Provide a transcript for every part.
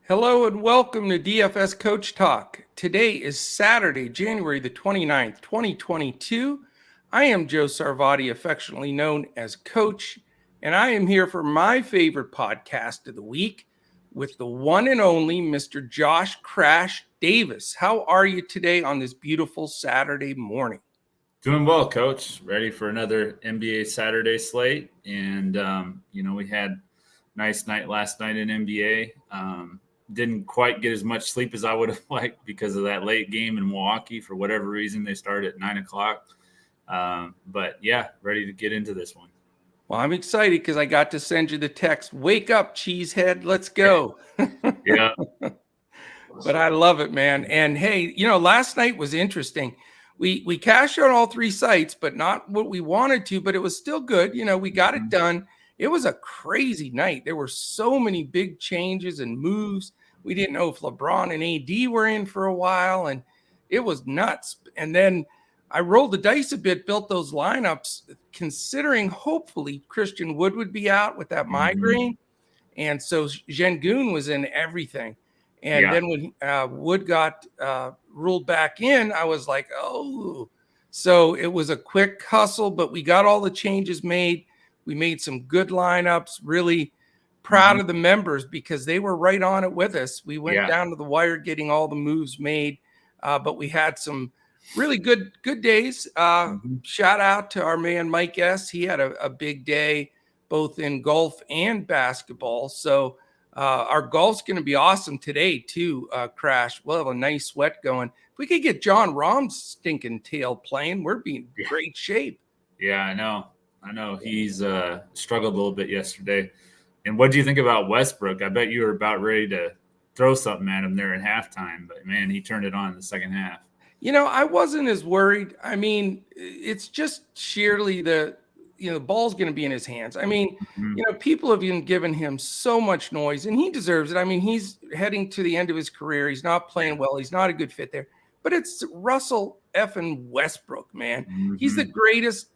Hello and welcome to DFS Coach Talk. Today is Saturday, January the 29th, 2022. I am Joe Sarvati, affectionately known as Coach, and I am here for my favorite podcast of the week with the one and only Mr. Josh Crash Davis. How are you today on this beautiful Saturday morning? Doing well, Coach. Ready for another NBA Saturday slate. And, we had a nice night last night in NBA. Didn't quite get as much sleep as I would have liked because of that late game in Milwaukee. For whatever reason, they started at 9 o'clock. But, yeah, ready to get into this one. Well, I'm excited because I got to send you the text, "Wake up, cheesehead, let's go." Yeah. But I love it, man. And, hey, last night was interesting. We cashed on all three sites, but not what we wanted to, but it was still good. We got it done. It was a crazy night. There were so many big changes and moves. We didn't know if LeBron and AD were in for a while, and it was nuts. And then I rolled the dice a bit, built those lineups, considering hopefully Christian Wood would be out with that migraine. And so Şengün was in everything. And then when Wood got ruled back in, I was like, oh. So it was a quick hustle, but we got all the changes made. We made some good lineups, really proud of the members because they were right on it with us. We went down to the wire getting all the moves made, but we had some really good days. Shout out to our man Mike S. He had a big day both in golf and basketball. So our golf's going to be awesome today too, Crash. We'll have a nice sweat going. If we could get John Rahm's stinking tail playing, we're being in great shape. Yeah, I know. He's struggled a little bit yesterday. And what do you think about Westbrook? I bet you were about ready to throw something at him there in halftime, but man, he turned it on in the second half. I wasn't as worried. I mean, it's just sheerly the ball's going to be in his hands. I mean, people have been giving him so much noise, and he deserves it. I mean, he's heading to the end of his career. He's not playing well. He's not a good fit there. But it's Russell effing Westbrook, man. He's the greatest,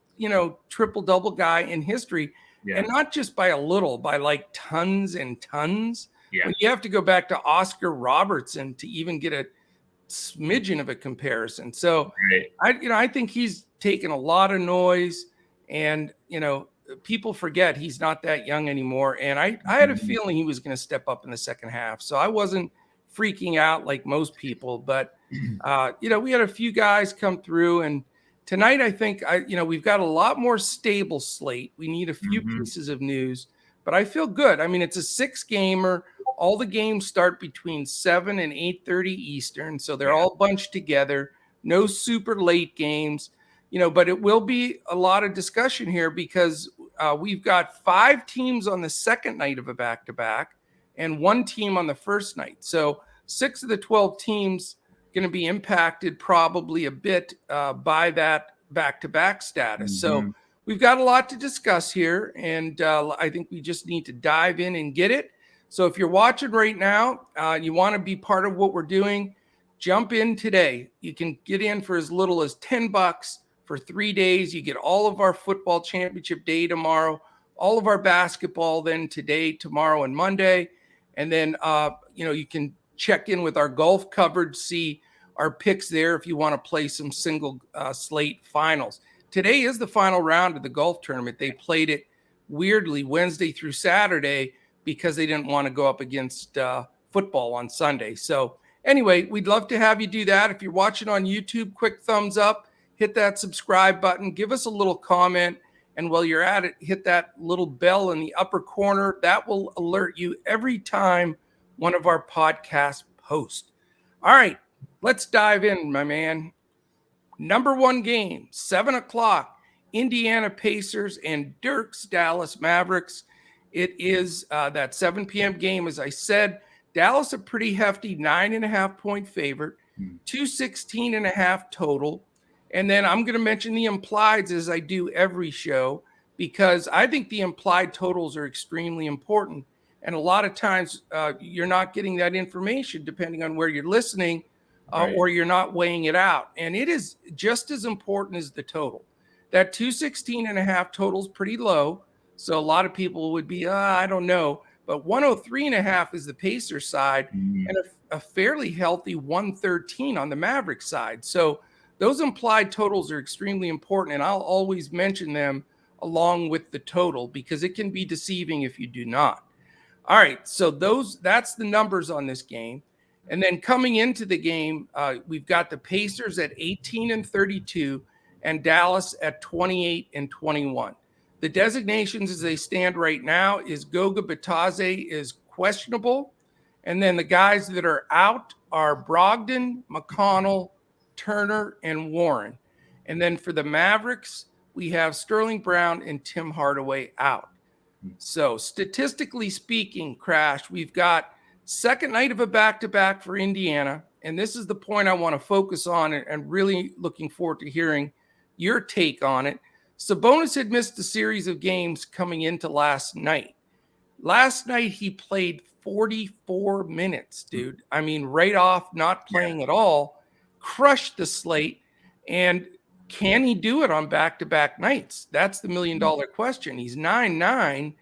triple-double guy in history. And not just by a little, by like tons and tons. But you have to go back to Oscar Robertson to even get a smidgen of a comparison. So I think he's taken a lot of noise. And, people forget he's not that young anymore. And I had a feeling he was going to step up in the second half. So I wasn't freaking out like most people. But, we had a few guys come through. And tonight, I think, we've got a lot more stable slate. We need a few pieces of news. But I feel good. I mean, it's a 6-gamer. All the games start between 7 and 8:30 Eastern. So they're all bunched together. No super late games. But it will be a lot of discussion here because we've got 5 teams on the second night of a back-to-back and 1 team on the first night. So 6 of the 12 teams going to be impacted probably a bit by that back-to-back status. So we've got a lot to discuss here, and I think we just need to dive in and get it. So if you're watching right now, you want to be part of what we're doing, jump in today. You can get in for as little as $10 for 3 days. You get all of our football championship day tomorrow, all of our basketball then today, tomorrow, and Monday. And then, you can check in with our golf coverage, see our picks there if you want to play some single slate finals. Today is the final round of the golf tournament. They played it weirdly Wednesday through Saturday because they didn't want to go up against football on Sunday. So anyway, we'd love to have you do that. If you're watching on YouTube, quick thumbs up. Hit that subscribe button, give us a little comment, and while you're at it, hit that little bell in the upper corner. That will alert you every time one of our podcasts posts. All right, let's dive in, my man. Number 1 game, 7 o'clock, Indiana Pacers and Dirk's Dallas Mavericks. It is that 7 p.m. game, as I said. Dallas a pretty hefty 9.5-point favorite, 216.5 total. And then I'm going to mention the implieds as I do every show because I think the implied totals are extremely important. And a lot of times you're not getting that information depending on where you're listening or you're not weighing it out. And it is just as important as the total. That 216.5 total is pretty low. So a lot of people would be, I don't know. but 103.5 is the Pacers side, and a fairly healthy 113 on the Mavericks side. So those implied totals are extremely important, and I'll always mention them along with the total because it can be deceiving if you do not. All right, so that's the numbers on this game. And then coming into the game, we've got the Pacers at 18-32 and Dallas at 28-21. The designations as they stand right now is Goga Bitadze is questionable. And then the guys that are out are Brogdon, McConnell, Turner, and Warren. And then for the Mavericks, we have Sterling Brown and Tim Hardaway out. So statistically speaking, Crash, we've got second night of a back-to-back for Indiana. And this is the point I want to focus on and really looking forward to hearing your take on it. Sabonis had missed a series of games coming into last night. Last night, he played 44 minutes, dude. I mean, right off, not playing at all, crushed the slate. And can he do it on back-to-back nights? That's the million-dollar question. He's 9-9,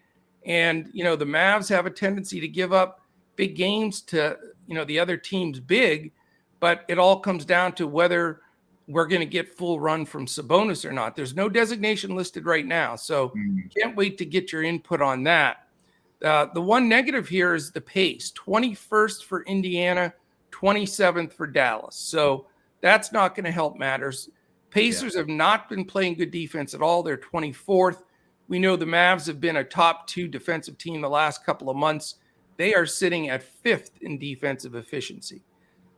and, you know, the Mavs have a tendency to give up big games to, you know, the other team's big, but it all comes down to whether we're going to get full run from Sabonis or not. There's no designation listed right now, so can't wait to get your input on that. The one negative here is the pace, 21st for Indiana, 27th for Dallas. So that's not going to help matters. Pacers have not been playing good defense at all. They're 24th. We know the Mavs have been a top 2 defensive team the last couple of months. They are sitting at 5th in defensive efficiency.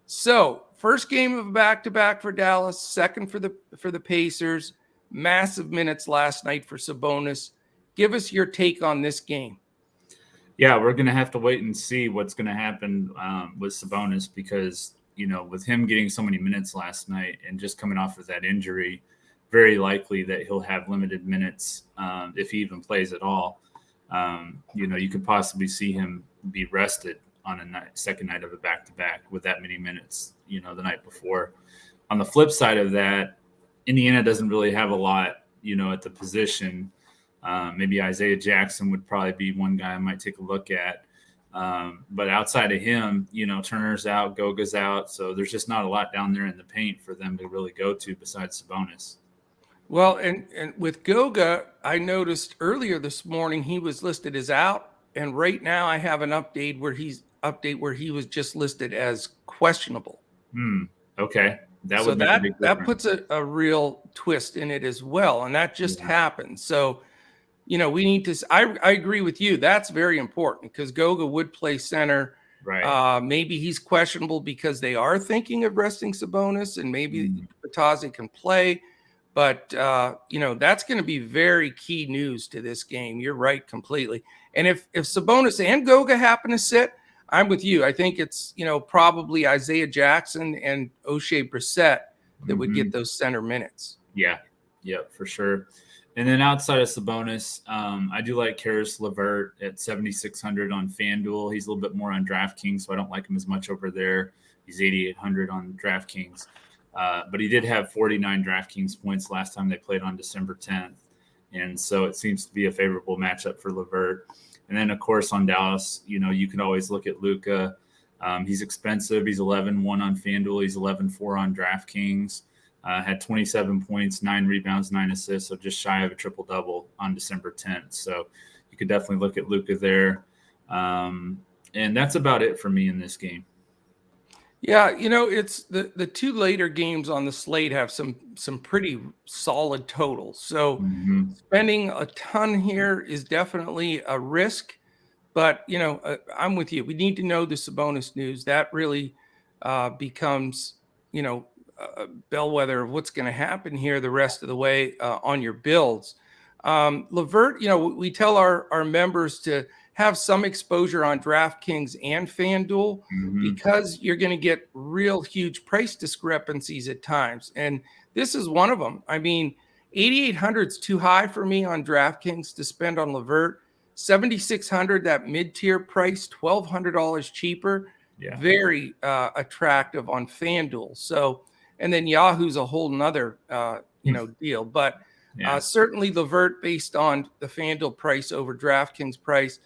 So first game of a back-to-back for Dallas, second for the Pacers. Massive minutes last night for Sabonis. Give us your take on this game. Yeah, we're going to have to wait and see what's going to happen with Sabonis because, you know, with him getting so many minutes last night and just coming off of that injury, very likely that he'll have limited minutes if he even plays at all. You know, you could possibly see him be rested on a second night of a back-to-back with that many minutes, you know, the night before. On the flip side of that, Indiana doesn't really have a lot, you know, at the position. Maybe Isaiah Jackson would probably be one guy I might take a look at. But outside of him, you know, Turner's out, Goga's out. So there's just not a lot down there in the paint for them to really go to besides Sabonis. Well, and with Goga, I noticed earlier this morning he was listed as out. And right now I have an update where he was just listed as questionable. Okay. That puts a real twist in it as well. And that just happened. So, you know, we need to, I agree with you. That's very important because Goga would play center. Right. Maybe he's questionable because they are thinking of resting Sabonis and maybe Bitadze can play. But, you know, that's going to be very key news to this game. You're right completely. And if Sabonis and Goga happen to sit, I'm with you. I think it's, you know, probably Isaiah Jackson and O'Shea Brissett that would get those center minutes. Yeah, for sure. And then outside of Sabonis, I do like Karis LeVert at 7,600 on FanDuel. He's a little bit more on DraftKings, so I don't like him as much over there. He's 8,800 on DraftKings. But he did have 49 DraftKings points last time they played on December 10th. And so it seems to be a favorable matchup for LeVert. And then, of course, on Dallas, you know, you can always look at Luka. He's expensive. He's 11-1 on FanDuel. He's 11-4 on DraftKings. Had 27 points, 9 rebounds, 9 assists, so just shy of a triple-double on December 10th. So you could definitely look at Luka there. And that's about it for me in this game. Yeah, you know, it's the 2 later games on the slate have some pretty solid totals. So spending a ton here is definitely a risk. But, you know, I'm with you. We need to know the Sabonis news. That really becomes, you know, a bellwether of what's going to happen here the rest of the way on your builds. LeVert, you know, we tell our members to have some exposure on DraftKings and FanDuel because you're going to get real huge price discrepancies at times. And this is one of them. I mean, 8,800 is too high for me on DraftKings to spend on LeVert. 7,600, that mid-tier price, $1,200 cheaper. Yeah. Very attractive on FanDuel. So, and then Yahoo's a whole nother, you know, deal. But certainly LeVert based on the FanDuel price over DraftKings price.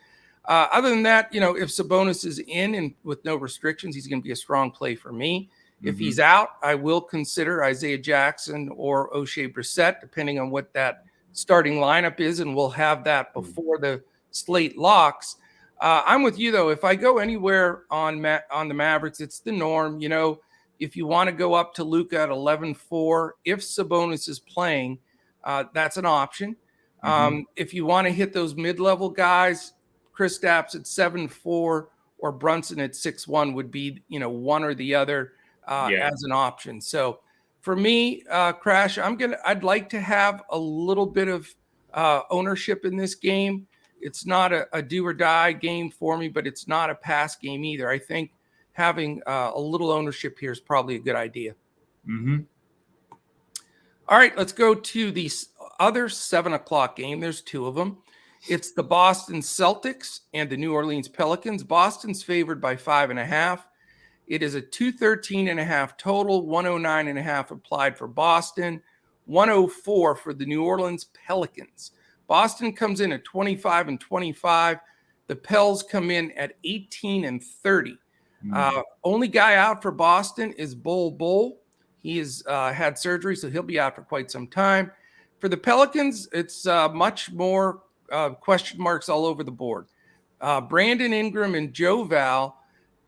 Other than that, if Sabonis is in and with no restrictions, he's going to be a strong play for me. If he's out, I will consider Isaiah Jackson or O'Shea Brissett, depending on what that starting lineup is, and we'll have that before the slate locks. I'm with you, though. If I go anywhere on the Mavericks, it's the norm. If you want to go up to Luka at 11-4, if Sabonis is playing, that's an option. If you want to hit those mid-level guys, Kristaps at 7-4 or Brunson at 6-1 would be, one or the other as an option. So for me, Crash, I'd like to have a little bit of ownership in this game. It's not a do or die game for me, but it's not a pass game either. I think having a little ownership here is probably a good idea. All right, let's go to the other 7:00 game. There's two of them. It's the Boston Celtics and the New Orleans Pelicans. Boston's favored by 5.5. It is a 213.5 total, 109.5 applied for Boston, 104 for the New Orleans Pelicans. Boston comes in at 25-25. The Pels come in at 18-30. Only guy out for Boston is Bol. He has had surgery, so he'll be out for quite some time. For the Pelicans, it's much more question marks all over the board. Brandon Ingram and Joe Val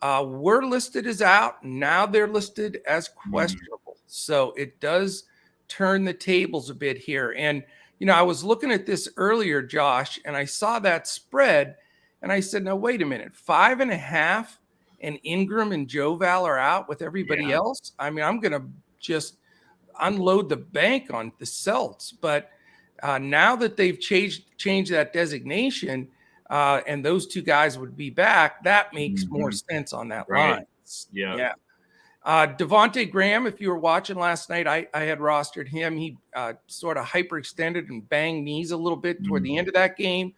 were listed as out. Now they're listed as questionable. So it does turn the tables a bit here. And, I was looking at this earlier, Josh, and I saw that spread, and I said, no, wait a minute, 5.5 and Ingram and Joe Val are out with everybody else? I mean, I'm going to just unload the bank on the Celts. But now that they've changed that designation and those two guys would be back, that makes more sense on that line. Yeah. Devonte Graham, if you were watching last night, I had rostered him. He sort of hyperextended and banged knees a little bit toward the end of that game.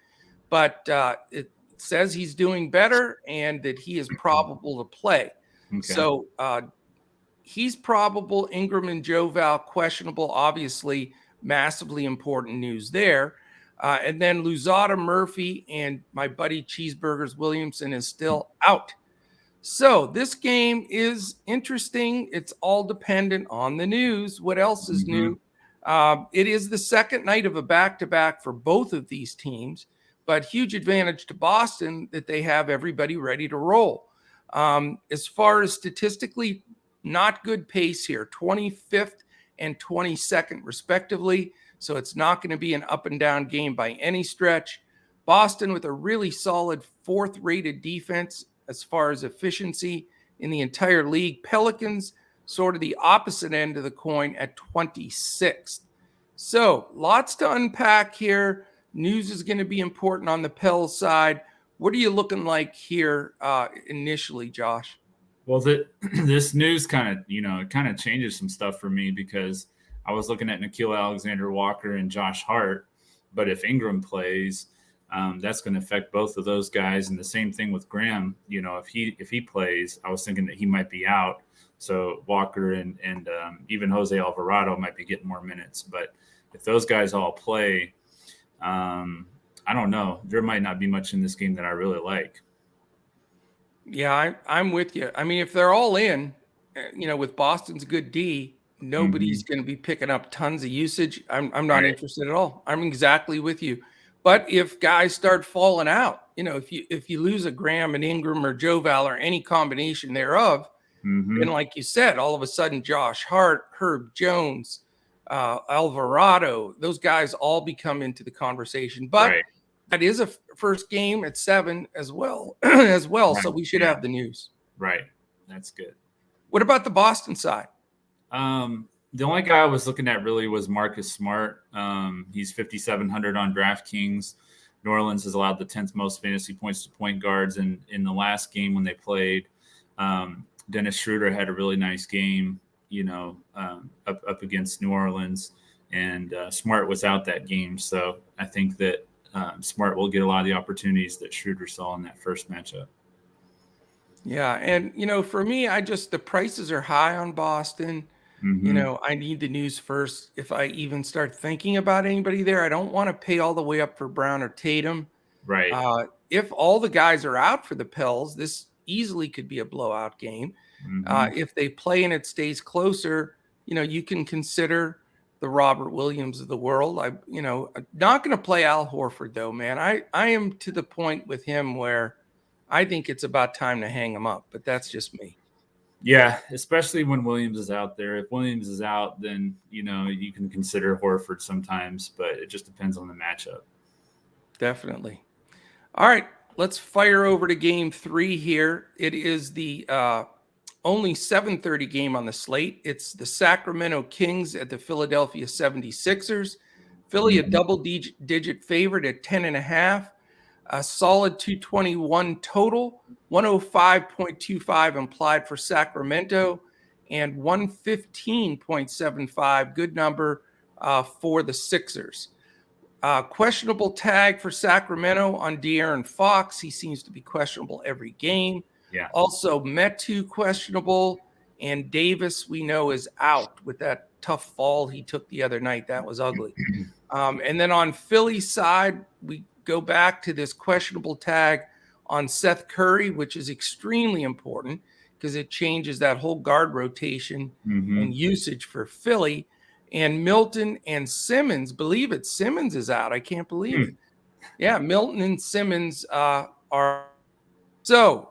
But it says he's doing better and that he is probable to play. So he's probable. Ingram and Joe Val questionable, obviously massively important news there. And then Luzada Murphy and my buddy Cheeseburgers Williamson is still out. So this game is interesting. It's all dependent on the news. What else is new? It is the second night of a back-to-back for both of these teams, but huge advantage to Boston that they have everybody ready to roll. As far as statistically, not good pace here, 25th and 22nd respectively. So it's not going to be an up and down game by any stretch. Boston with a really solid 4th rated defense as far as efficiency in the entire league. Pelicans sort of the opposite end of the coin at 26th. So lots to unpack here. News is going to be important on the Pels side. What are you looking like here initially, Josh? Well, this news kind of changes some stuff for me because I was looking at Nickeil Alexander-Walker and Josh Hart, but if Ingram plays, that's going to affect both of those guys. And the same thing with Graham. If he plays, I was thinking that he might be out. So Walker and even Jose Alvarado might be getting more minutes. But if those guys all play, I don't know. There might not be much in this game that I really like. Yeah, I'm with you. I mean, if they're all in, with Boston's good D, nobody's going to be picking up tons of usage. I'm not interested at all. I'm exactly with you. But if guys start falling out, if you lose a Graham and Ingram or Joe Val or any combination thereof, then like you said, all of a sudden Josh Hart, Herb Jones, Alvarado, those guys all become into the conversation. But that is a first game at 7 as well. So we should have the news. Right. That's good. What about the Boston side? The only guy I was looking at really was Marcus Smart. He's 5,700 on DraftKings. New Orleans has allowed the 10th most fantasy points to point guards. And in the last game when they played, Dennis Schroeder had a really nice game, up against New Orleans. And Smart was out that game. So I think that Smart will get a lot of the opportunities that Schroeder saw in that first matchup. Yeah. And, for me, the prices are high on Boston. I need the news first. If I even start thinking about anybody there, I don't want to pay all the way up for Brown or Tatum. Right. if all the guys are out for the Pels, this easily could be a blowout game. If they play and it stays closer, you can consider the Robert Williams of the world. I'm not going to play Al Horford though, man. I am to the point with him where I think it's about time to hang him up, but that's just me. Yeah, especially when Williams is out there. If Williams is out, then, you can consider Horford sometimes, but it just depends on the matchup. Definitely. All right, let's fire over to game 3 here. It is the only 7:30 game on the slate. It's the Sacramento Kings at the Philadelphia 76ers. Philly, a double-digit favorite at 10.5. A solid 221 total, 105.25 implied for Sacramento, and 115.75, good number for the Sixers. Questionable tag for Sacramento on De'Aaron Fox. He seems to be questionable every game. Yeah. Also, Metu questionable, and Davis we know is out with that tough fall he took the other night. That was ugly. And then on Philly's side, we go back to this questionable tag on Seth Curry, which is extremely important because it changes that whole guard rotation and usage for Philly. And Milton and Simmons, believe it, Simmons is out. I can't believe it. Yeah, Milton and Simmons are. So,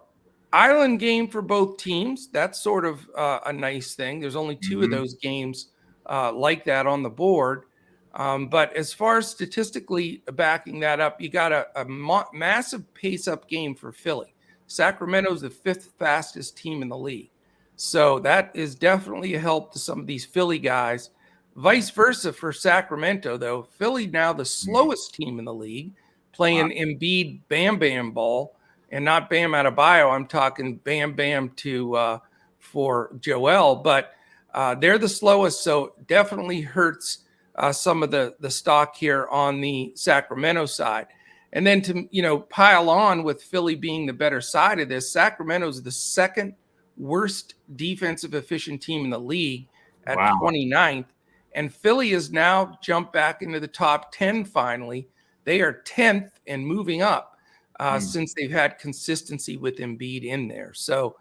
island game for both teams. That's sort of a nice thing. There's only 2 of those games like that on the board. But as far as statistically backing that up, you got a massive pace-up game for Philly. Sacramento's the 5th fastest team in the league. So that is definitely a help to some of these Philly guys. Vice versa for Sacramento, though. Philly now the slowest team in the league, playing Embiid Bam Bam ball, and not Bam Adebayo. I'm talking Bam Bam for Joel, but they're the slowest, so definitely hurts some of the stock here on the Sacramento side. And then to pile on with Philly being the better side of this, Sacramento's the 2nd worst defensive efficient team in the league at 29th. And Philly has now jumped back into the top 10 finally. They are 10th and moving up since they've had consistency with Embiid in there. So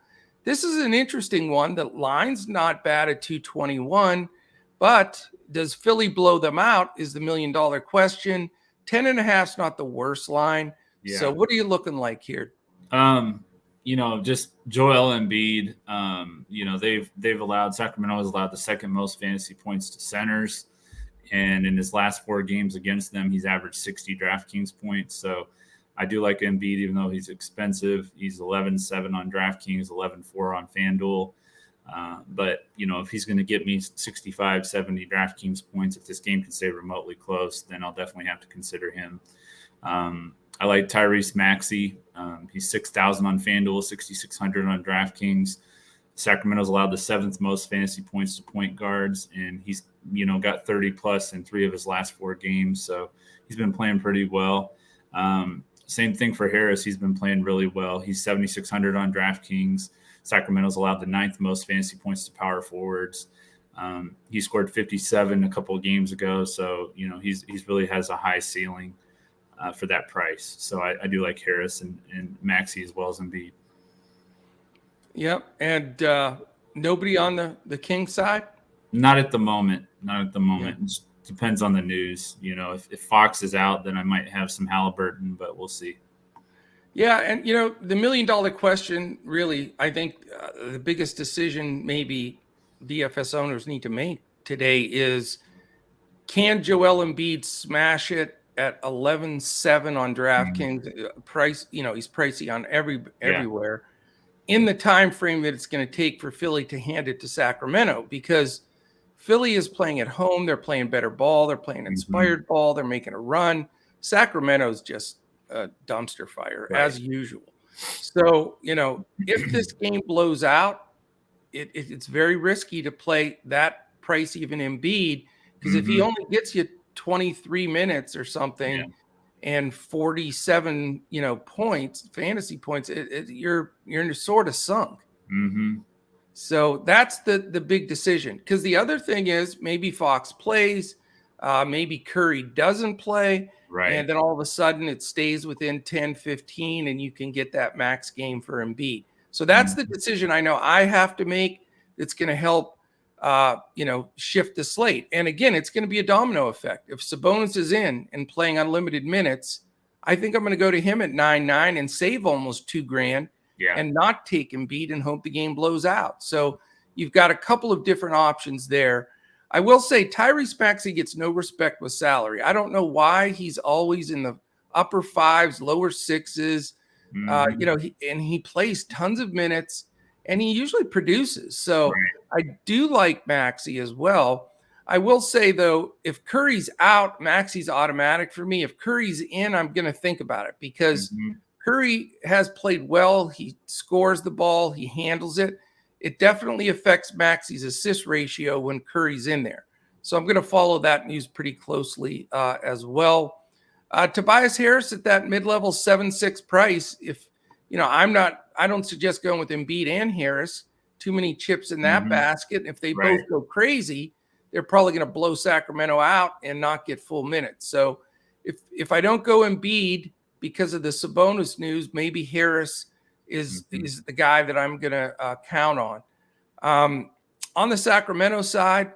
this is an interesting one. The line's not bad at 221, but does Philly blow them out is the $1 million question. 10.5 is not the worst line. Yeah. So what are you looking like here? Just Joel Embiid, Sacramento has allowed the 2nd most fantasy points to centers. And in his last 4 games against them, he's averaged 60 DraftKings points. So I do like Embiid, even though he's expensive. He's 11-7 on DraftKings, 11-4 on FanDuel. But if he's going to get me 65, 70 DraftKings points, if this game can stay remotely close, then I'll definitely have to consider him. I like Tyrese Maxey. He's 6,000 on FanDuel, 6,600 on DraftKings. Sacramento's allowed the 7th most fantasy points to point guards, and he's got 30 plus in 3 of his last 4 games. So he's been playing pretty well. Same thing for Harris. He's been playing really well. He's 7,600 on DraftKings. Sacramento's allowed the 9th most fantasy points to power forwards. He scored 57 a couple of games ago, so he's really has a high ceiling for that price. So I do like Harris and Maxey as well as Embiid. Yep, and nobody on the King side? Not at the moment. Yeah. It just depends on the news. If Fox is out, then I might have some Halliburton, but we'll see. Yeah, and the $1 million question, really, I think the biggest decision maybe DFS owners need to make today is, can Joel Embiid smash it at 11-7 on DraftKings? Price, he's pricey on everywhere. In the time frame that it's going to take for Philly to hand it to Sacramento, because Philly is playing at home, they're playing better ball, they're playing inspired ball, they're making a run. Sacramento's just a dumpster fire as usual. So, if this game blows out, it's very risky to play that price even Embiid, because if he only gets you 23 minutes or something and 47, points, fantasy points, you're sort of sunk. So that's the big decision. Because the other thing is maybe Fox plays, maybe Curry doesn't play. Right. And then all of a sudden it stays within 10, 15, and you can get that max game for Embiid. So that's the decision I know I have to make. That's going to help, shift the slate. And again, it's going to be a domino effect. If Sabonis is in and playing unlimited minutes, I think I'm going to go to him at 9-9 and save almost $2,000 and not take Embiid and hope the game blows out. So you've got a couple of different options there. I will say Tyrese Maxey gets no respect with salary. I don't know why he's always in the upper fives, lower sixes, and he plays tons of minutes and he usually produces. So I do like Maxey as well. I will say, though, if Curry's out, Maxey's automatic for me. If Curry's in, I'm going to think about it because Curry has played well. He scores the ball. He handles it. It definitely affects Maxey's assist ratio when Curry's in there. So I'm going to follow that news pretty closely as well. Tobias Harris at that mid-level 7.6 price. If, I don't suggest going with Embiid and Harris. Too many chips in that basket. If they both go crazy, they're probably going to blow Sacramento out and not get full minutes. So if I don't go Embiid because of the Sabonis news, maybe Harris is the guy that I'm going to count on. On the Sacramento side,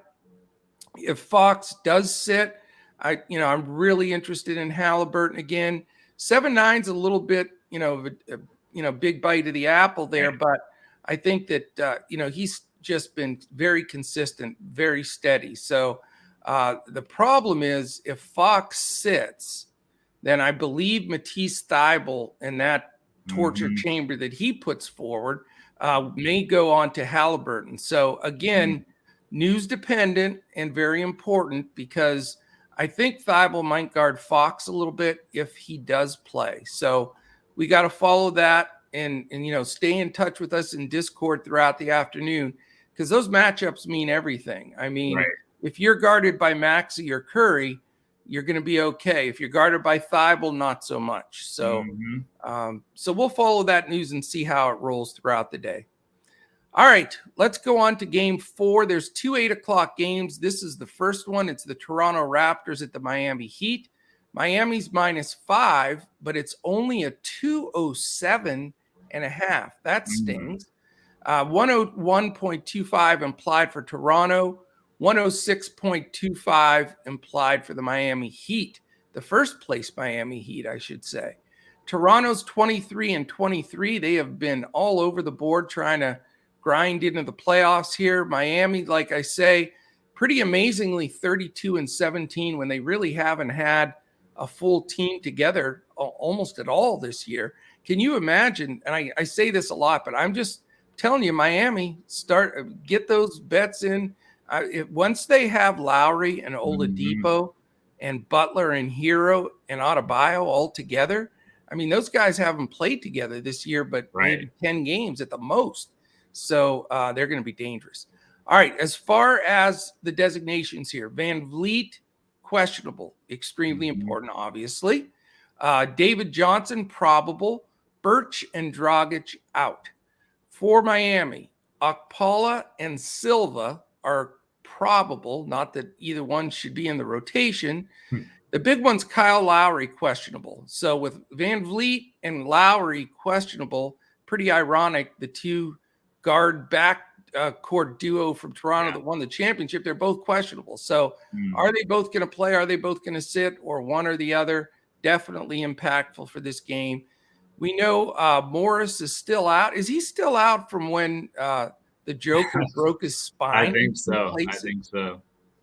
if Fox does sit, I'm really interested in Halliburton again. 7-9's a little bit, big bite of the apple there, but I think that, he's just been very consistent, very steady. So the problem is if Fox sits, then I believe Matisse Thybulle and that torture chamber that he puts forward may go on to Halliburton. So again, news dependent and very important because I think Thybulle might guard Fox a little bit if he does play. So we got to follow that and stay in touch with us in Discord throughout the afternoon because those matchups mean everything. I mean, if you're guarded by Maxey or Curry, you're going to be okay. If you're guarded by Thybulle, not so much. So, so we'll follow that news and see how it rolls throughout the day. All right, let's go on to game 4. There's 2 8:00 games. This is the first one. It's the Toronto Raptors at the Miami Heat. Miami's -5, but it's only a 207.5. That stings. 101.25 implied for Toronto. 106.25 implied for the Miami Heat, the first place Miami Heat, I should say. Toronto's 23-23. They have been all over the board trying to grind into the playoffs here. Miami, like I say, pretty amazingly 32-17 when they really haven't had a full team together almost at all this year. Can you imagine? And I say this a lot, but I'm just telling you, Miami, get those bets in. Once they have Lowry and Oladipo and Butler and Hero and Adebayo all together, I mean, those guys haven't played together this year, but maybe 10 games at the most. So they're going to be dangerous. All right, as far as the designations here, Van Vliet, questionable, extremely important, obviously. David Johnson, probable. Birch and Dragic out. For Miami, Okpala and Silva are probable, not that either one should be in the rotation. The big one's Kyle Lowry, questionable. So with Van Vliet and Lowry questionable, pretty ironic, the two guard back court duo from Toronto that won the championship, they're both questionable. So are they both going to play? Are they both going to sit, or one or the other? Definitely impactful for this game. We know Morris is still out. Is he still out from when the Joker broke his spine? I think so.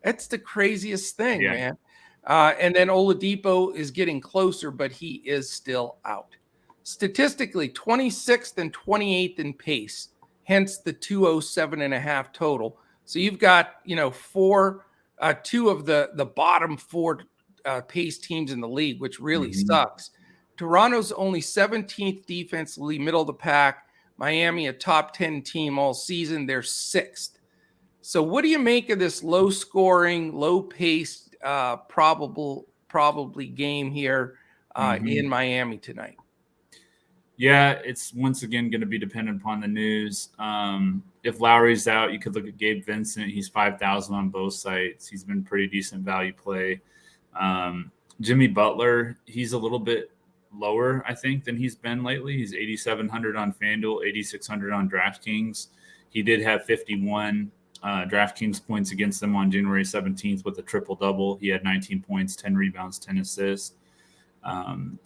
That's the craziest thing, man. And then Oladipo is getting closer, but he is still out. Statistically, 26th and 28th in pace, hence the 207.5 total. So you've got, two of the bottom 4 pace teams in the league, which really sucks. Toronto's only 17th defensively, middle of the pack. Miami, a top 10 team all season. They're 6th. So what do you make of this low-scoring, low-paced, probably game here in Miami tonight? Yeah, it's once again going to be dependent upon the news. If Lowry's out, you could look at Gabe Vincent. He's 5,000 on both sites. He's been pretty decent value play. Jimmy Butler, he's a little bit lower, I think, than he's been lately. He's 8,700 on FanDuel, 8,600 on DraftKings. He did have 51 DraftKings points against them on January 17th with a triple-double. He had 19 points, 10 rebounds, 10 assists.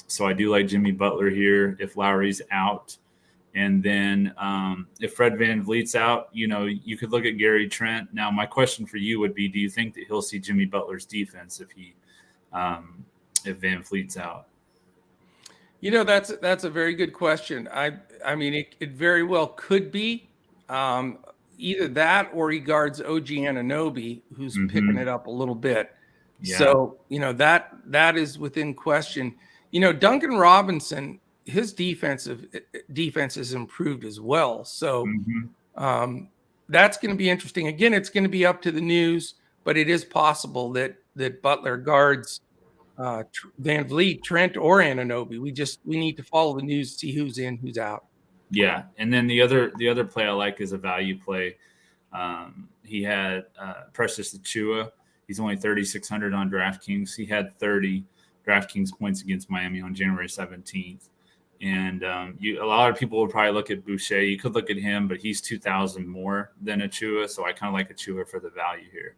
So I do like Jimmy Butler here if Lowry's out. And then if Fred VanVleet's out, you could look at Gary Trent. Now, my question for you would be, do you think that he'll see Jimmy Butler's defense if VanVleet's out? That's a very good question. I mean, it very well could be either that or he guards OG Anunoby, who's picking it up a little bit. Yeah. So, that is within question. Duncan Robinson, his defense has improved as well. So that's going to be interesting. Again, it's going to be up to the news, but it is possible that Butler guards VanVleet, Trent, or Anunoby. We need to follow the news, see who's in, who's out. Yeah, and then the other play I like is a value play. He had Precious Achiuwa. He's only 3,600 on DraftKings. He had 30 DraftKings points against Miami on January 17th. And a lot of people would probably look at Boucher. You could look at him, but he's 2,000 more than Achiuwa. So I kind of like Achiuwa for the value here.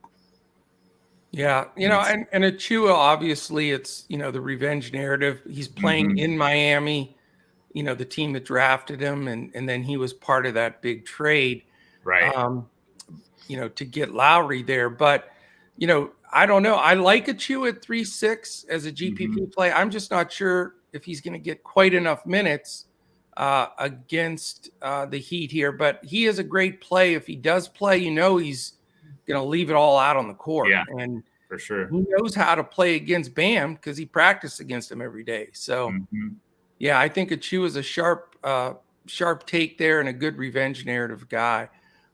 Yeah, and Achiuwa, obviously, it's, the revenge narrative. He's playing in Miami, the team that drafted him, and then he was part of that big trade, right? To get Lowry there. But, I don't know. I like Achiuwa at 3.6 as a GPP play. I'm just not sure if he's going to get quite enough minutes against the Heat here. But he is a great play. If he does play, he's going to leave it all out on the court. Yeah, and for sure. He knows how to play against Bam because he practiced against him every day. So, yeah, I think Achiuwa is a sharp take there and a good revenge narrative guy.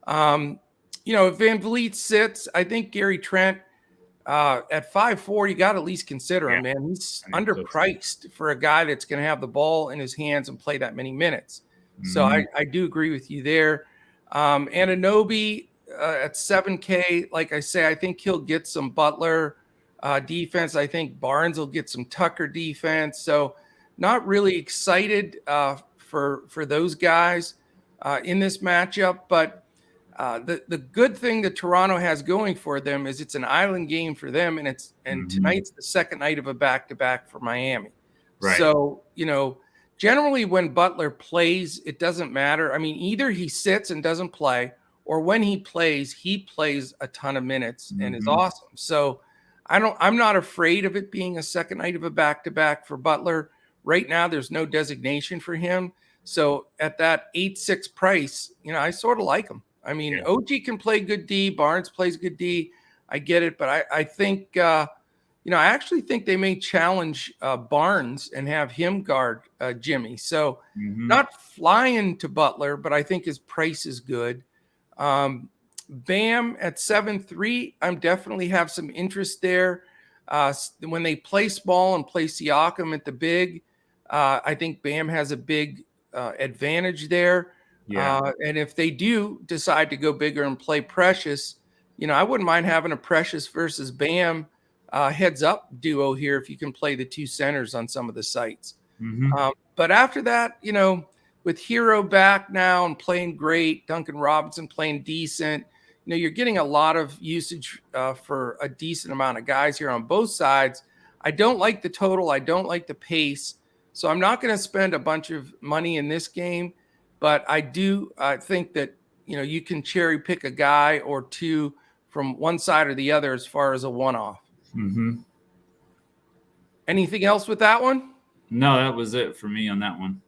If VanVleet sits, I think Gary Trent at 5.4, you got to at least consider him, man. He's underpriced for a guy that's going to have the ball in his hands and play that many minutes. So I do agree with you there. Anunoby at 7K, like I say, I think he'll get some Butler defense. I think Barnes will get some Tucker defense. So not really excited for those guys in this matchup. But the good thing that Toronto has going for them is it's an island game for them, and tonight's the second night of a back-to-back for Miami. Right. So, generally when Butler plays, it doesn't matter. I mean, either he sits and doesn't play, or when he plays a ton of minutes and is awesome. So I'm not afraid of it being a second night of a back-to-back for Butler. Right now, there's no designation for him. So at that 8.6 price, I sort of like him. I mean, OG can play good D. Barnes plays good D. I get it. But I think, I actually think they may challenge Barnes and have him guard Jimmy. So not flying to Butler, but I think his price is good. Bam at 7.3, I'm definitely have some interest there. When they play small and play Siakam at the big, I think Bam has a big advantage there. Yeah. And if they do decide to go bigger and play Precious, I wouldn't mind having a Precious versus Bam heads up duo here if you can play the two centers on some of the sites. But after that, with Hero back now and playing great, Duncan Robinson playing decent, you're getting a lot of usage for a decent amount of guys here on both sides. I don't like the total. I don't like the pace. So I'm not going to spend a bunch of money in this game. But I do think that, you can cherry pick a guy or two from one side or the other as far as a one-off. Anything else with that one? No, that was it for me on that one.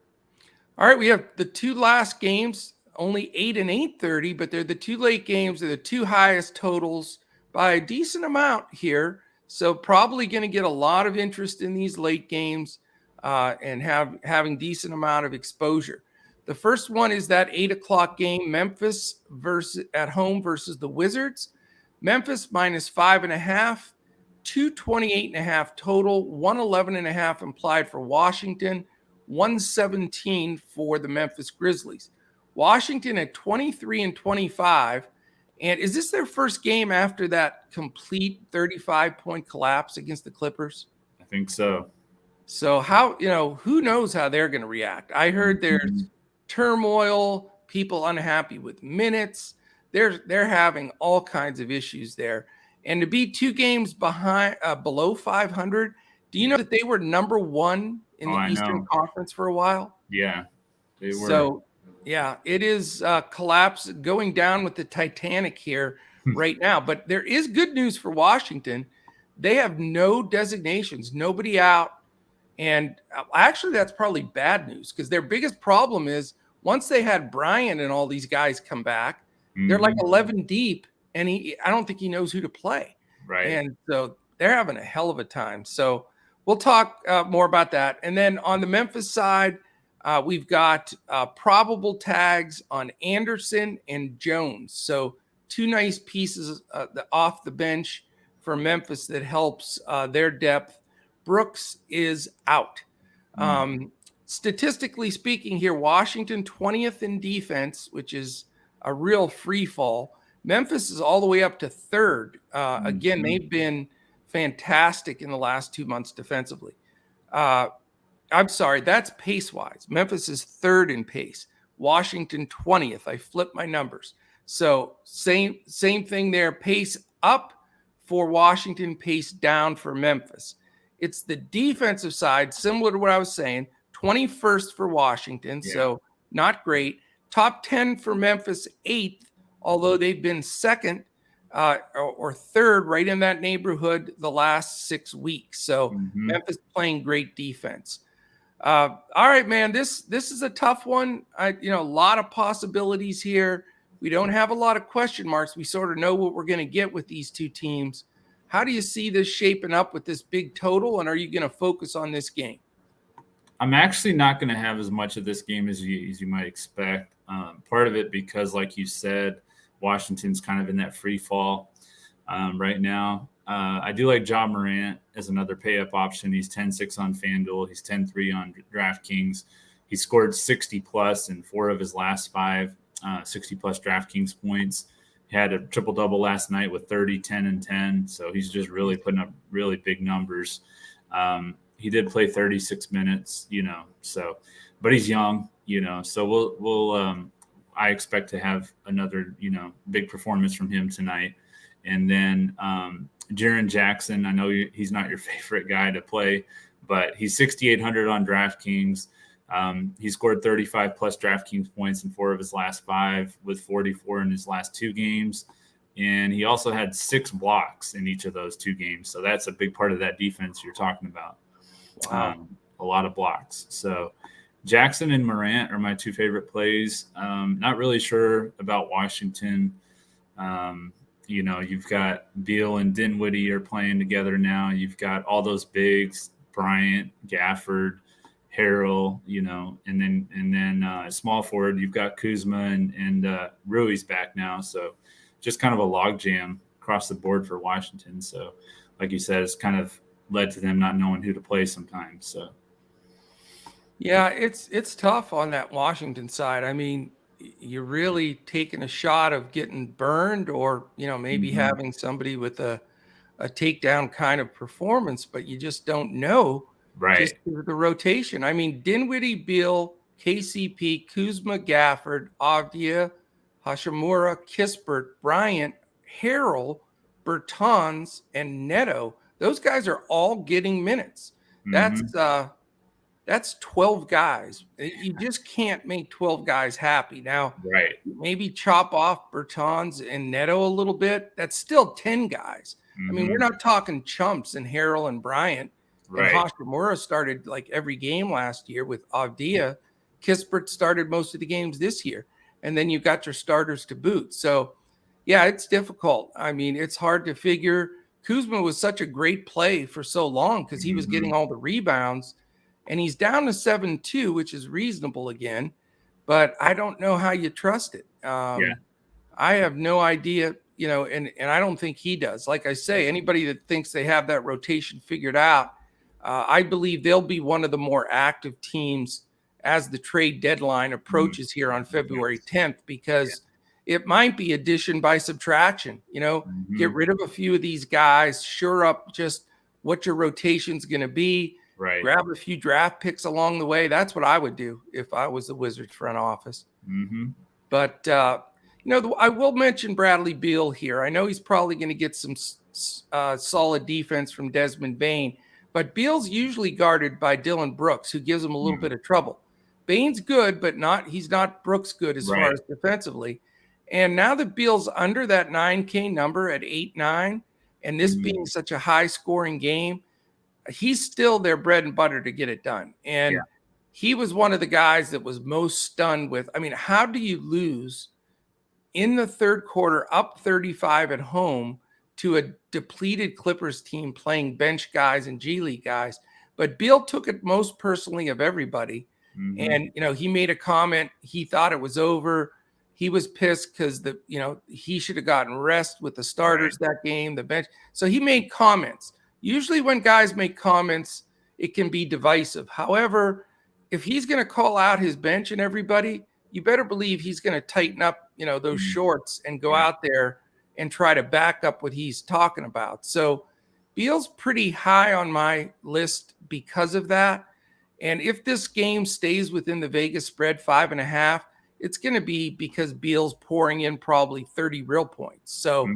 All right, we have the two last games, only 8 and 8:30, but they're the two late games. They're the two highest totals by a decent amount here. So probably going to get a lot of interest in these late games and having decent amount of exposure. The first one is that 8 o'clock game, Memphis at home versus the Wizards. Memphis minus 5.5, 228.5 total, 111.5 implied for Washington, 117 for the Memphis Grizzlies. Washington at 23 and 25. And is this their first game after that complete 35-point collapse against the Clippers? I think so. So how, who knows how they're going to react? I heard there's turmoil, people unhappy with minutes. They're having all kinds of issues there. And to be 2 games behind, below 500, do you know that they were number 1 in the Eastern Conference for a while? Yeah, they were. So, yeah, it is collapse going down with the Titanic here right now. But there is good news for Washington. They have no designations, nobody out. And actually, that's probably bad news because their biggest problem is once they had Bryant and all these guys come back, they're like 11 deep, and I don't think he knows who to play. Right. And so they're having a hell of a time. So we'll talk more about that. And then on the Memphis side, we've got probable tags on Anderson and Jones. So 2 nice pieces off the bench for Memphis that helps their depth. Brooks is out. Statistically speaking here, Washington 20th in defense, which is a real free fall. Memphis is all the way up to 3rd. Again, they've been fantastic in the last 2 months defensively. I'm sorry, that's pace-wise. Memphis is 3rd in pace. Washington 20th. I flipped my numbers. So same thing there. Pace up for Washington, pace down for Memphis. It's the defensive side, similar to what I was saying, 21st for Washington, so not great. Top 10 for Memphis, 8th, although they've been 2nd or 3rd, right in that neighborhood the last 6 weeks. So Memphis playing great defense. All right, man, this is a tough one. A lot of possibilities here. We don't have a lot of question marks. We sort of know what we're going to get with these 2 teams. How do you see this shaping up with this big total, and are you going to focus on this game? I'm actually not going to have as much of this game as you might expect. Part of it because, like you said, Washington's kind of in that free fall right now. I do like Ja Morant as another pay-up option. He's 10-6 on FanDuel. He's 10-3 on DraftKings. He scored 60-plus in 4 of his last 5 60-plus DraftKings points. He had a triple-double last night with 30, 10, and 10. So he's just really putting up really big numbers. He did play 36 minutes, but he's young, so we'll I expect to have another, big performance from him tonight. And then Jiren Jackson, I know he's not your favorite guy to play, but he's 6,800 on DraftKings. He scored 35 plus DraftKings points in 4 of his last 5 with 44 in his last 2 games. And he also had 6 blocks in each of those 2 games. So that's a big part of that defense you're talking about. Wow. A lot of blocks. So Jackson and Morant are my 2 favorite plays. Not really sure about Washington. You've got Beal and Dinwiddie are playing together now. You've got all those bigs, Bryant, Gafford, Harrell, and then small forward, you've got Kuzma and Rui's back now. So just kind of a logjam across the board for Washington. So like you said, it's kind of led to them not knowing who to play sometimes. So yeah, it's tough on that Washington side. I mean, you're really taking a shot of getting burned or, maybe having somebody with a takedown kind of performance, but you just don't know. Right. Just the rotation. I mean, Dinwiddie, Beal, KCP, Kuzma, Gafford, Avdia, Hashimura, Kispert, Bryant, Harrell, Bertans, and Neto. Those guys are all getting minutes. That's 12 guys. You just can't make 12 guys happy. Now, right. Maybe chop off Bertans and Neto a little bit. That's still 10 guys. I mean, we're not talking chumps and Harrell and Bryant. Right. And Hashimura started like every game last year with Avdia. Kispert started most of the games this year. And then you've got your starters to boot. So, yeah, it's difficult. I mean, it's hard to figure. Kuzma was such a great play for so long because he was getting all the rebounds. And he's down to 7-2, which is reasonable again. But I don't know how you trust it. I have no idea, and I don't think he does. Like I say, anybody that thinks they have that rotation figured out, I believe they'll be one of the more active teams as the trade deadline approaches here on February 10th, because it might be addition by subtraction. Get rid of a few of these guys, shore up just what your rotation's going to be. Right. Grab a few draft picks along the way. That's what I would do if I was the Wizards front office. Mm-hmm. But, I will mention Bradley Beal here. I know he's probably going to get some solid defense from Desmond Bane, but Beal's usually guarded by Dylan Brooks, who gives him a little bit of trouble. Bane's good, but he's not Brooks good as far as defensively. And now that Beal's under that 9K number at 8-9, and this being such a high scoring game, he's still their bread and butter to get it done. And he was one of the guys that was most stunned with, how do you lose in the third quarter up 35 at home to a depleted Clippers team playing bench guys and G League guys? But Beal took it most personally of everybody. And, he made a comment. He thought it was over. He was pissed because he should have gotten rest with the starters that game, the bench. So he made comments. Usually when guys make comments, it can be divisive. However, if he's going to call out his bench and everybody, you better believe he's going to tighten up, those shorts and go out there and try to back up what he's talking about. So Beal's pretty high on my list because of that. And if this game stays within the Vegas spread 5.5, it's going to be because Beal's pouring in probably 30 real points. So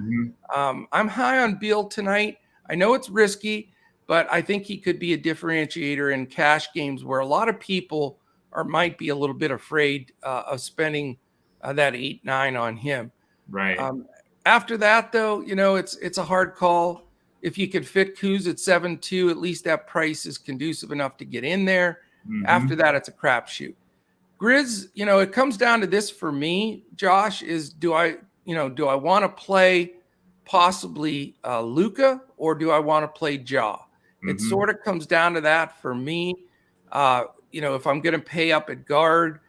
I'm high on Beal tonight. I know it's risky, but I think he could be a differentiator in cash games where a lot of people might be a little bit afraid of spending that 8-9 on him. Right. After that, though, it's a hard call. If you could fit Kuz at 7-2, at least that price is conducive enough to get in there. After that, it's a crapshoot. Grizz, it comes down to this for me, Josh, is do I want to play possibly Luka or do I want to play Ja? It sort of comes down to that for me. If I'm going to pay up at guard,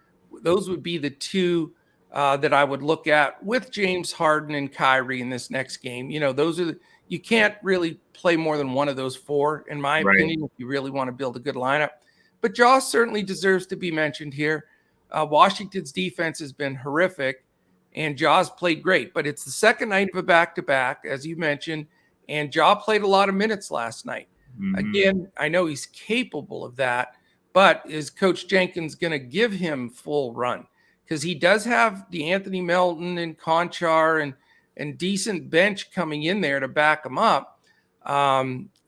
those would be the two that I would look at with James Harden and Kyrie in this next game. Those are you can't really play more than one of those four, in my opinion, if you really want to build a good lineup. But Ja certainly deserves to be mentioned here. Washington's defense has been horrific, and Ja's played great. But it's the second night of a back-to-back, as you mentioned, and Ja played a lot of minutes last night. Again, I know he's capable of that, but is Coach Jenkins going to give him full run? Because he does have DeAnthony Melton and Conchar and decent bench coming in there to back him up.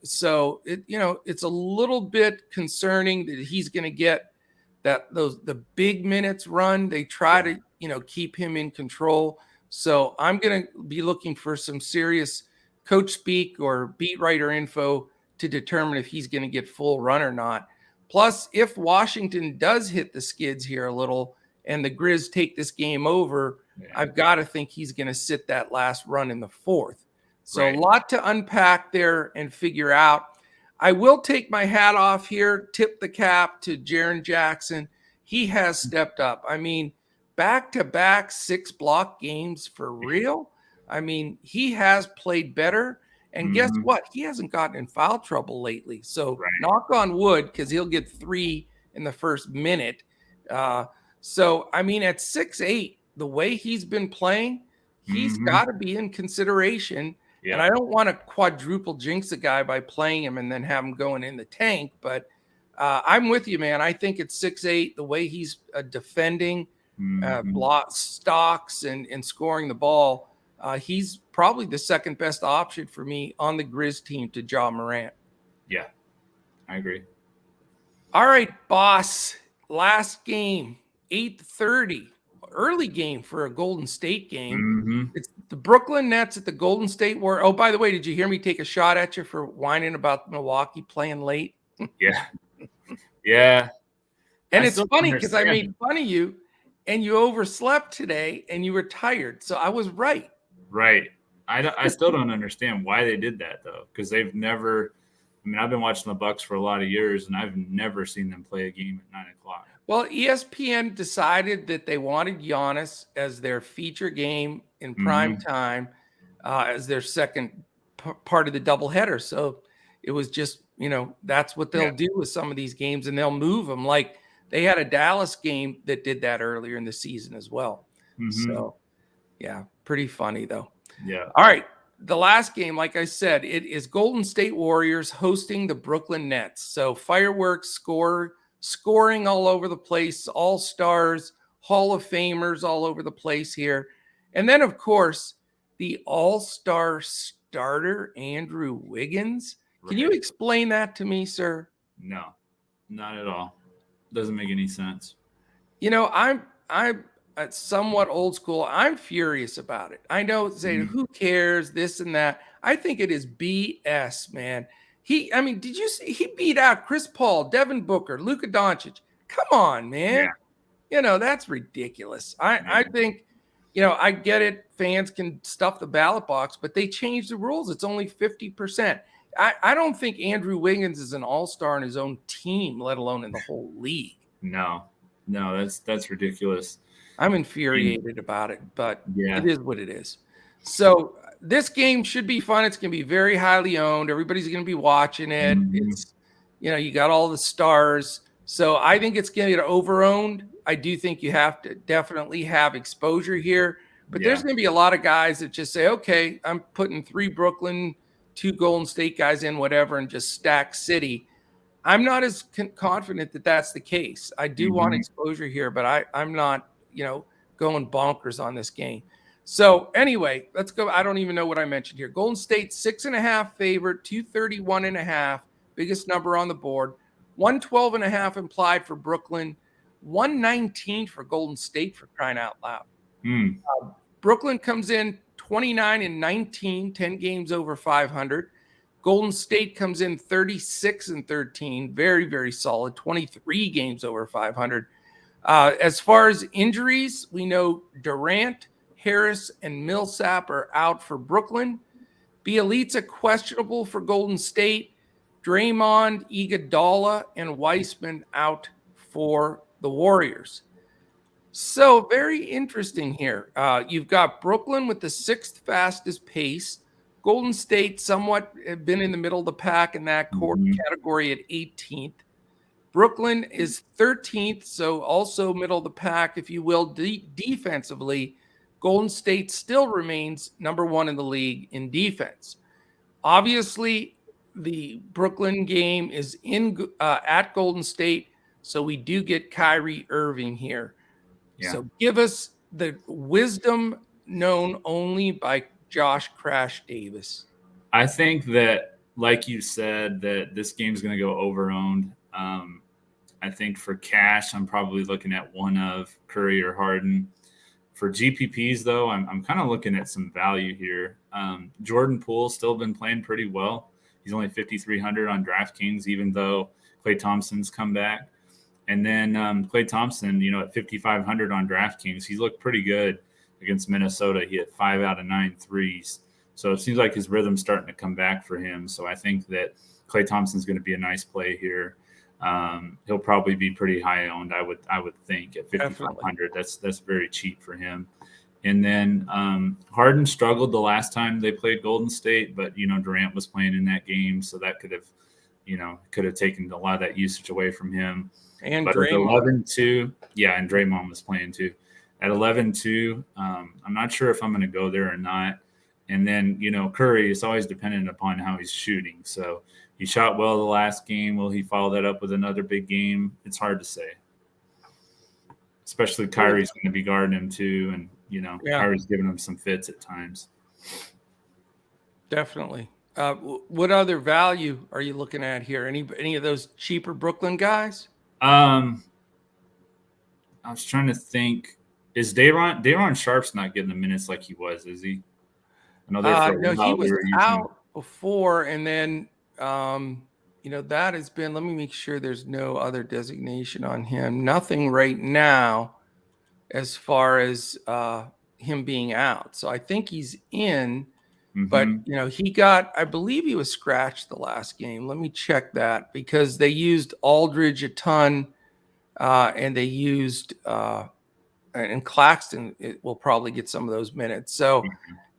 So it's a little bit concerning that he's going to get the big minutes run. They try to keep him in control. So I'm going to be looking for some serious coach speak or beat writer info to determine if he's going to get full run or not. Plus, if Washington does hit the skids here a little and the Grizz take this game over, I've got to think he's going to sit that last run in the fourth. So a lot to unpack there and figure out. I will take my hat off here, tip the cap to Jiren Jackson. He has stepped up. Back-to-back 6-block games for real. He has played better. And guess what? He hasn't gotten in foul trouble lately. So knock on wood, because he'll get 3 in the first minute. At 6'8", the way he's been playing, he's got to be in consideration. Yeah. And I don't want to quadruple jinx a guy by playing him and then have him going in the tank. But I'm with you, man. I think at 6'8", the way he's defending, block stocks and scoring the ball, he's probably the second best option for me on the Grizz team to Ja Morant. Yeah, I agree. All right, boss. Last game, 8:30. Early game for a Golden State game. It's the Brooklyn Nets at the Golden State Warriors. Oh, by the way, did you hear me take a shot at you for whining about Milwaukee playing late? Yeah. Yeah. And it's funny because I made fun of you and you overslept today and you were tired. So I was right. Right. I still don't understand why they did that, though, because they've never – I've been watching the Bucks for a lot of years, and I've never seen them play a game at 9 o'clock. Well, ESPN decided that they wanted Giannis as their feature game in prime time as their second part of the doubleheader. So it was just, that's what they'll do with some of these games, and they'll move them. Like they had a Dallas game that did that earlier in the season as well. So, yeah, pretty funny, though. Yeah. All right. the last game, like I said, it is Golden State Warriors hosting the Brooklyn Nets. So fireworks, scoring all over the place, all-stars, Hall of Famers all over the place here. And then, of course, the all-star starter, Andrew Wiggins. Can you explain that to me, sir? No, not at all. Doesn't make any sense. I'm somewhat old school. I'm furious about it. I know, who cares, this and that. I think it is BS, man. Did you see he beat out Chris Paul, Devin Booker, Luka Doncic? Come on, man. Yeah. That's ridiculous. I think, I get it. Fans can stuff the ballot box, but they changed the rules. It's only 50%. I don't think Andrew Wiggins is an all-star in his own team, let alone in the whole league. No, that's ridiculous. I'm infuriated about it, but it is what it is. So this game should be fun. It's going to be very highly owned. Everybody's going to be watching it. It's, you got all the stars. So I think it's going to get over-owned. I do think you have to definitely have exposure here. But there's going to be a lot of guys that just say, okay, I'm putting 3 Brooklyn, 2 Golden State guys in, whatever, and just stack City. I'm not as confident that that's the case. I do want exposure here, but I'm not, going bonkers on this game. So anyway, let's go. I don't even know what I mentioned here. Golden State 6.5 favorite, 231.5, biggest number on the board. 112.5 implied for Brooklyn, 119 for Golden State, for crying out loud. Brooklyn comes in 29-19, 10 games over 500. Golden State comes in 36-13, very, very solid, 23 games over 500. As far as injuries, we know Durant, Harris, and Millsap are out for Brooklyn. Bielitsa questionable for Golden State. Draymond, Iguodala, and Weissman out for the Warriors. So very interesting here. You've got Brooklyn with the 6th fastest pace. Golden State somewhat have been in the middle of the pack in that category at 18th. Brooklyn is 13th, so also middle of the pack, if you will, defensively. Golden State still remains number 1 in the league in defense. Obviously, the Brooklyn game is at Golden State, so we do get Kyrie Irving here. Yeah. So give us the wisdom known only by Josh Crash Davis. I think that, like you said, that this game's going to go over-owned. I think for cash, I'm probably looking at one of Curry or Harden. For GPPs, though, I'm kind of looking at some value here. Jordan Poole's still been playing pretty well. He's only 5,300 on DraftKings, even though Klay Thompson's come back. And then Klay Thompson, at 5,500 on DraftKings, he looked pretty good against Minnesota. He hit 5 out of 9 threes. So it seems like his rhythm's starting to come back for him. So I think that Klay Thompson's going to be a nice play here. He'll probably be pretty high owned, I would think, at 5,500. That's very cheap for him. And then Harden struggled the last time they played Golden State, but Durant was playing in that game, so that could have taken a lot of that usage away from him. And but Draymond. At 11-2, and Draymond was playing too. At 11-2, I'm not sure if I'm going to go there or not. And then Curry is always dependent upon how he's shooting. So he shot well the last game. Will he follow that up with another big game? It's hard to say. Especially Kyrie's going to be guarding him too, and Kyrie's giving him some fits at times. Definitely. What other value are you looking at here? Any of those cheaper Brooklyn guys? I was trying to think. Is Day'Ron Sharp's not getting the minutes like he was? Is he? No, he was out before, and then that has been. Let me make sure there's no other designation on him. Nothing right now, as far as him being out. So I think he's in. But, I believe he was scratched the last game. Let me check that, because they used Aldridge a ton, and they used, and Claxton will probably get some of those minutes. So,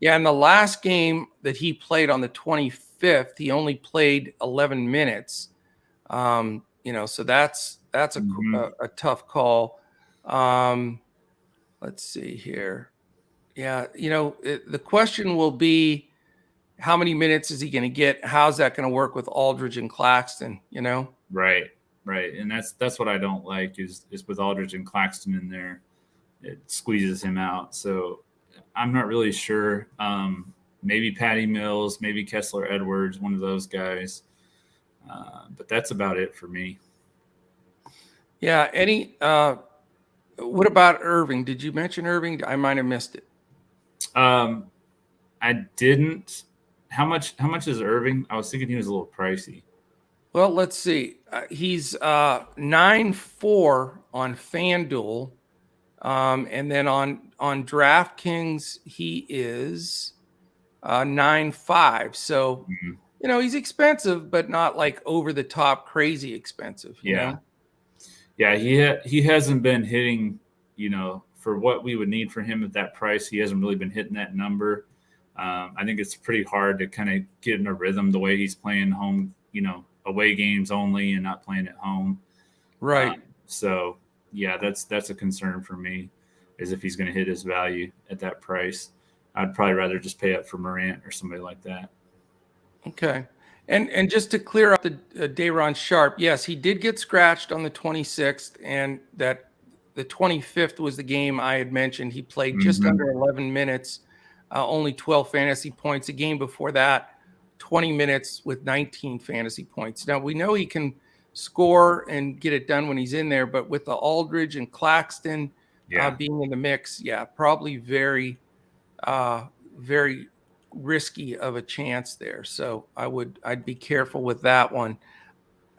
in the last game that he played on the 25th, he only played 11 minutes. So that's a tough call. Let's see here. Yeah, the question will be, how many minutes is he going to get? How's that going to work with Aldridge and Claxton? Right. And that's what I don't like is with Aldridge and Claxton in there, it squeezes him out. So I'm not really sure. Maybe Patty Mills, maybe Kessler Edwards, one of those guys. But that's about it for me. Yeah. What about Irving? Did you mention Irving? I might have missed it. I didn't. How much is Irving? I was thinking he was a little pricey. Well, let's see. He's 9.4 on FanDuel. And then on DraftKings, he is 9.5. So, he's expensive, but not like over the top crazy expensive. You know? Yeah. He hasn't been hitting, for what we would need for him at that price. He hasn't really been hitting that number. I think it's pretty hard to kind of get in a rhythm the way he's playing home, away games only and not playing at home. Right. So yeah, that's a concern for me, is if he's going to hit his value at that price. I'd probably rather just pay up for Morant or somebody like that. Okay. And just to clear up the Day'Ron Sharpe, yes, he did get scratched on the 26th, and that the 25th was the game I had mentioned. He played just under 11 minutes, only 12 fantasy points. A game before that, 20 minutes with 19 fantasy points. Now, we know he can score and get it done when he's in there, but with the Aldridge and Claxton being in the mix, probably very, very risky of a chance there. So I'd be careful with that one.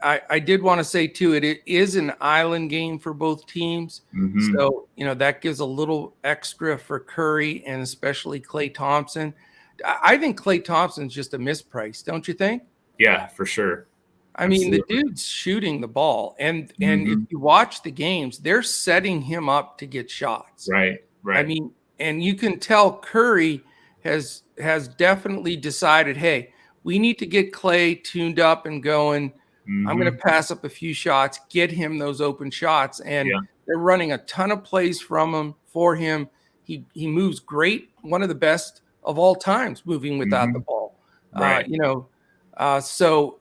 I did want to say too, it is an island game for both teams. So, that gives a little extra for Curry and especially Klay Thompson. I think Klay Thompson's just a misprice, don't you think? Yeah, for sure. I mean, the dude's shooting the ball, and if you watch the games, they're setting him up to get shots. Right. I mean, and you can tell Curry has definitely decided, hey, we need to get Klay tuned up and going. I'm going to pass up a few shots, get him those open shots, and they're running a ton of plays for him. He moves great, one of the best of all times moving without the ball. Right. So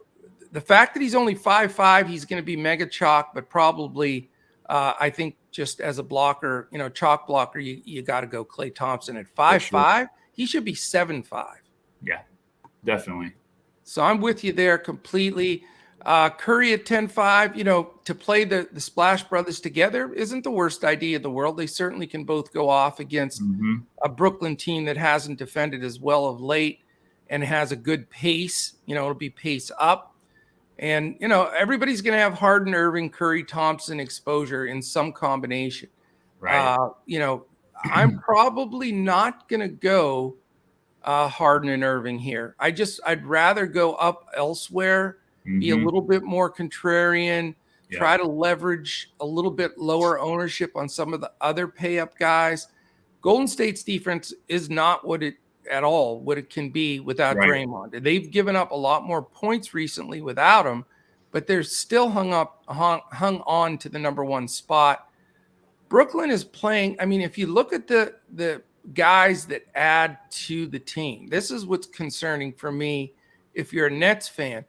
the fact that he's only 5'5", he's going to be mega chalk, but probably I think just as a blocker, chalk blocker, you got to go Klay Thompson at 5'5". He should be 7'5". Yeah, definitely. So I'm with you there completely. Curry at 10.5, to play the Splash Brothers together isn't the worst idea in the world. They certainly can both go off against a Brooklyn team that hasn't defended as well of late and has a good pace. It'll be pace up. And, everybody's going to have Harden, Irving, Curry, Thompson exposure in some combination. Right. I'm probably not going to go Harden and Irving here. I'd rather go up elsewhere, be a little bit more contrarian, try to leverage a little bit lower ownership on some of the other pay-up guys. Golden State's defense is not what it can be without Draymond. They've given up a lot more points recently without him, but they're still hung on to the number one spot. Brooklyn is playing. I mean, if you look at the guys that add to the team, this is what's concerning for me. If you're a Nets fan,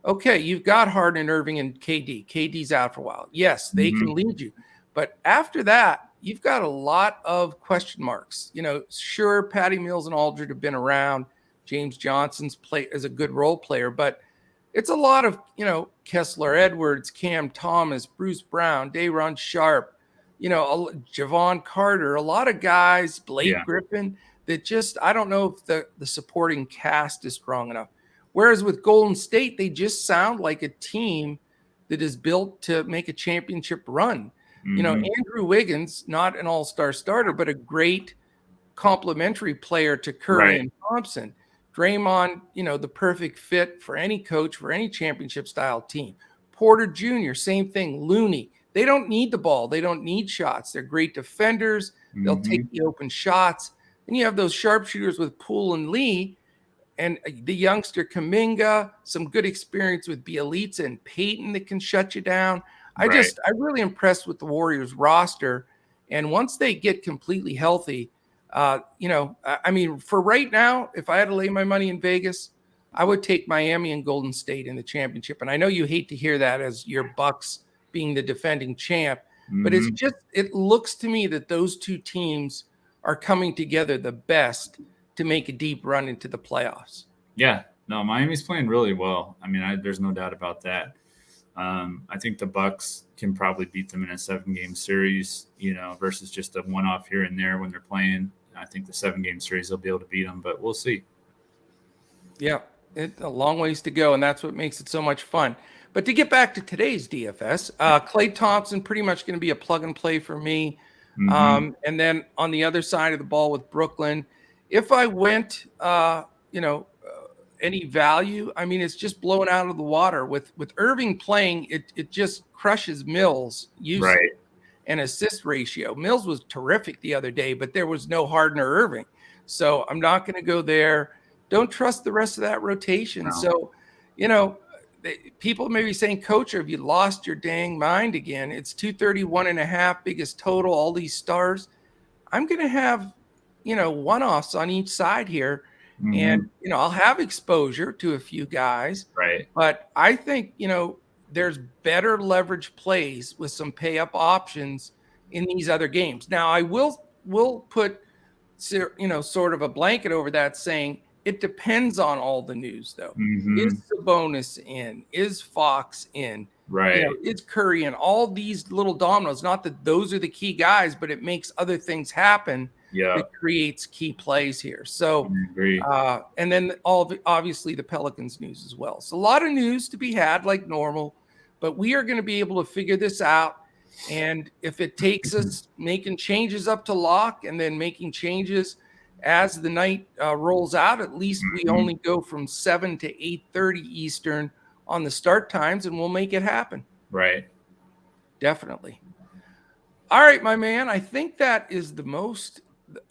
okay, you've got Harden, Irving, and KD. KD's out for a while. Yes, they can lead you. But after that, you've got a lot of question marks. Sure, Patty Mills and Aldridge have been around. James Johnson's is a good role player, but it's a lot of, Kessler Edwards, Cam Thomas, Bruce Brown, Day'Ron Sharpe, Javon Carter, a lot of guys, Blake Griffin, that just, I don't know if the supporting cast is strong enough. Whereas with Golden State, they just sound like a team that is built to make a championship run. Andrew Wiggins, not an all-star starter, but a great complementary player to Curry and Thompson. Draymond, the perfect fit for any coach, for any championship-style team. Porter Jr., same thing. Looney. They don't need the ball. They don't need shots. They're great defenders. They'll take the open shots. Then you have those sharpshooters with Poole and Lee, and the youngster Kuminga, some good experience with Bielitsa and Payton that can shut you down. I'm really impressed with the Warriors roster. And once they get completely healthy, I mean, for right now, if I had to lay my money in Vegas, I would take Miami and Golden State in the championship. And I know you hate to hear that as your Bucks being the defending champ, but it's just, it looks to me that those two teams are coming together the best to make a deep run into the playoffs. Yeah, no, Miami's playing really well. I mean, there's no doubt about that. I think the Bucks can probably beat them in a 7-game series, versus just a one-off here and there when they're playing. I think the 7-game series they'll be able to beat them, but we'll see. Yeah, it's a long ways to go, and that's what makes it so much fun. But to get back to today's DFS, Klay Thompson pretty much going to be a plug and play for me. And then on the other side of the ball with Brooklyn, if I went, any value, I mean, it's just blown out of the water. With Irving playing, it just crushes Mills' usage and assist ratio. Mills was terrific the other day, but there was no Harden or Irving. So I'm not going to go there. Don't trust the rest of that rotation. No. So, people may be saying, Coach, have you lost your dang mind again? It's 231.5, biggest total, all these stars. I'm going to have, one-offs on each side here. And, I'll have exposure to a few guys. Right. But I think, there's better leverage plays with some pay-up options in these other games. Now, I will put, sort of a blanket over that saying it depends on all the news, though. Is Sabonis in? Is Fox in? Right. Is Curry in? All these little dominoes. Not that those are the key guys, but it makes other things happen. Yeah. That creates key plays here. So, and then obviously the Pelicans news as well. So a lot of news to be had like normal, but we are going to be able to figure this out. And if it takes us making changes up to lock and then making changes as the night rolls out, at least we only go from 7 to 8:30 Eastern on the start times, and we'll make it happen. Right. Definitely. All right, my man. I think that is the most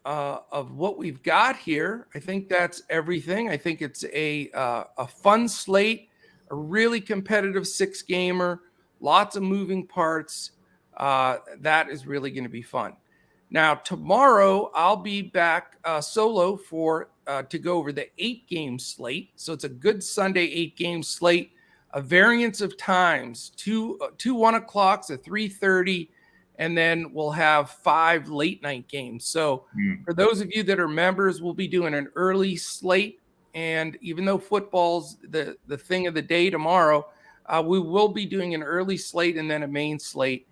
of what we've got here. I think that's everything. I think it's a fun slate, a really competitive 6-gamer, lots of moving parts. That is really going to be fun. Now, tomorrow I'll be back solo to go over the 8-game slate. So it's a good Sunday 8-game slate, a variance of times, two 1 o'clocks, a 3:30. And then we'll have 5 late night games. So for those of you that are members, we'll be doing an early slate. And even though football's the thing of the day tomorrow, we will be doing an early slate and then a main slate.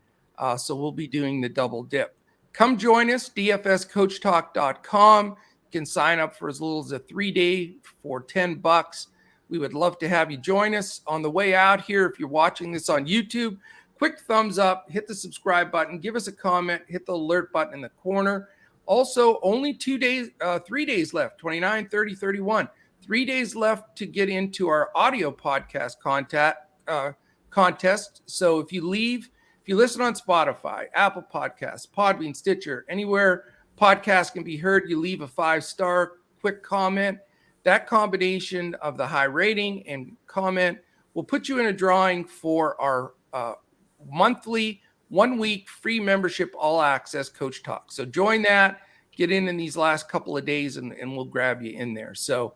So we'll be doing the double dip. Come join us, dfscoachtalk.com. You can sign up for as little as a 3-day for $10. We would love to have you join us. On the way out here, if you're watching this on YouTube, quick thumbs up, hit the subscribe button, give us a comment, hit the alert button in the corner. Also, only 3 days left, 29, 30, 31. 3 days left to get into our audio podcast contest. So if you listen on Spotify, Apple Podcasts, Podbean, Stitcher, anywhere podcast can be heard, you leave a 5-star quick comment. That combination of the high rating and comment will put you in a drawing for our monthly 1-week free membership all access Coach Talk. So join that, get in these last couple of days and we'll grab you in there. So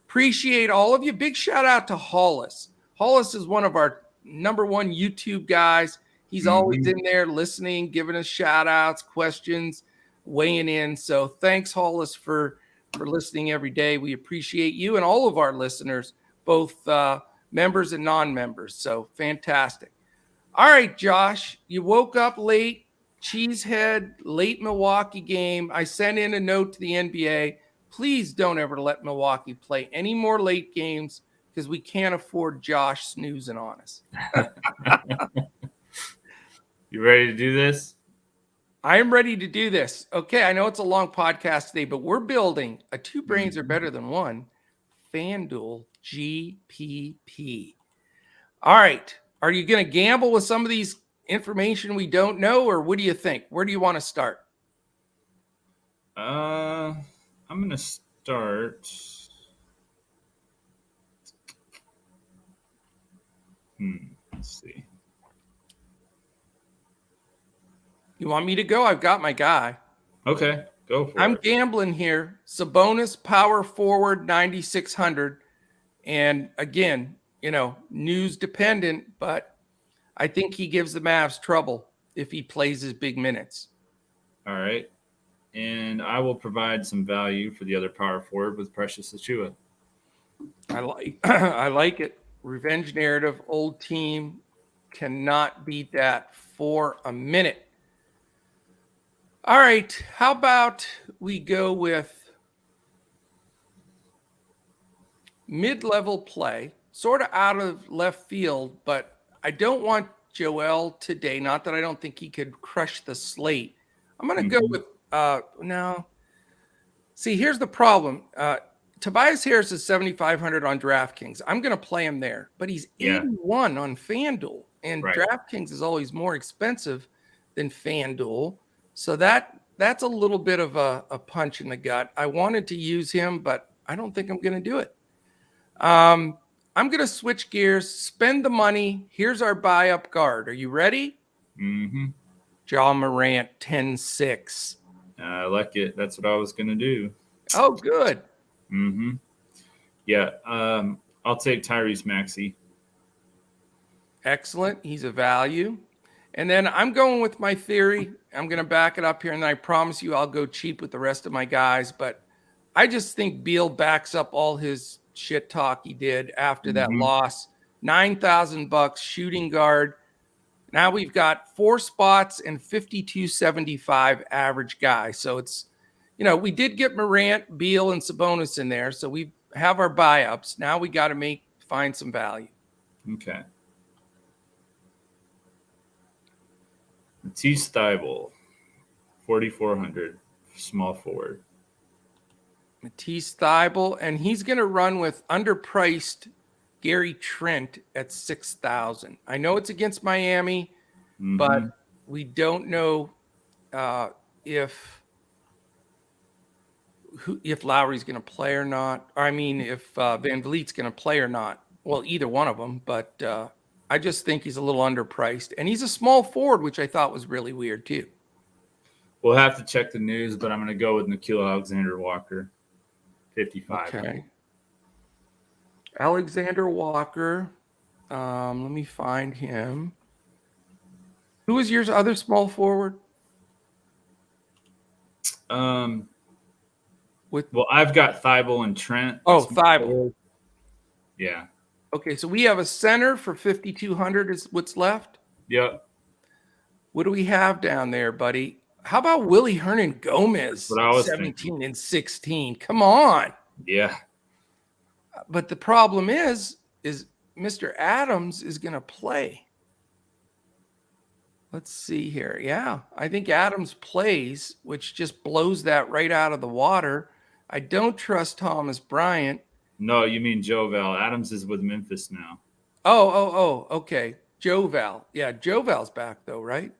appreciate all of you. Big shout out to Hollis. Hollis is one of our number 1 YouTube guys. He's always in there listening, giving us shout outs, questions, weighing in. So thanks, Hollis, for listening every day. We appreciate you and all of our listeners, both members and non-members. So fantastic. All right, Josh, you woke up late, Cheesehead, late Milwaukee game. I sent in a note to the NBA. Please don't ever let Milwaukee play any more late games because we can't afford Josh snoozing on us. You ready to do this? I am ready to do this. Okay, I know it's a long podcast today, but we're building a 2 brains are better than 1 FanDuel GPP. All right. Are you going to gamble with some of these information we don't know, or what do you think? Where do you want to start? I'm going to start. Let's see. You want me to go? I've got my guy. Okay, Go for I'm it. gambling here. Sabonis, power forward, 9,600. And again, news dependent, but I think he gives the Mavs trouble if he plays his big minutes. All right. And I will provide some value for the other power forward with Precious Achiuwa. I like it. Revenge narrative, old team, cannot beat that for a minute. All right, how about we go with mid-level play, sort of out of left field, but I don't want Joel today. Not that I don't think he could crush the slate. I'm going to go with no. See, here's the problem. Tobias Harris is 7,500 on DraftKings. I'm going to play him there, but he's 81 on FanDuel, and DraftKings is always more expensive than FanDuel. So that's a little bit of a punch in the gut. I wanted to use him, but I don't think I'm going to do it. I'm going to switch gears, spend the money. Here's our buy-up guard. Are you ready? Mm-hmm. Ja Morant, 10-6. I like it. That's what I was going to do. Oh, good. Mm-hmm. Yeah. I'll take Tyrese Maxey. Excellent. He's a value. And then I'm going with my theory. I'm going to back it up here, and I promise you I'll go cheap with the rest of my guys. But I just think Beal backs up all his shit talk he did after that loss. $9,000 shooting guard. Now we've got 4 spots and 52.75 average guy. So it's, we did get Morant, Beal, and Sabonis in there. So we have our buy-ups. Now we got to find some value. Okay. Matisse Thybulle, 4,400, small forward. Matisse Thybulle, and he's going to run with underpriced Gary Trent at 6,000. I know it's against Miami, but we don't know if Lowry's going to play or not. Or if Van Vliet's going to play or not. Well, either one of them, but I just think he's a little underpriced. And he's a small forward, which I thought was really weird too. We'll have to check the news, but I'm going to go with Nickeil Alexander-Walker, 55. Okay. Alexander Walker. Let me find him. Who was your other small forward? Well, I've got Thybulle and Trent. Oh, Thybulle. Yeah. Okay, so we have a center for 5,200 is what's left. Yep. What do we have down there, buddy? How about Willie Hernan Gomez? 17 and 16. Come on. Yeah. But the problem is Mr. Adams is going to play. Let's see here. Yeah, I think Adams plays, which just blows that right out of the water. I don't trust Thomas Bryant. No, you mean Jovel. Adams is with Memphis now. Oh, okay. Jovel. Yeah, Jovel's back though, right?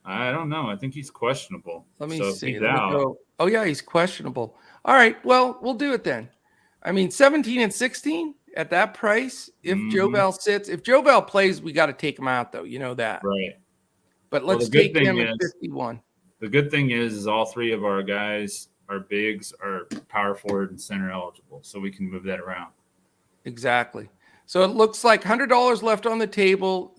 I don't know. I think he's questionable. Let me see. He's out. Oh, yeah, he's questionable. All right, well, we'll do it then. 17 and 16 at that price. If Jovel sits, if Jovel plays, we got to take him out though. You know that. Right. But let's take him at 51. The good thing is all 3 of our guys, our bigs, are power forward and center eligible, so we can move that around. Exactly. So it looks like $100 left on the table.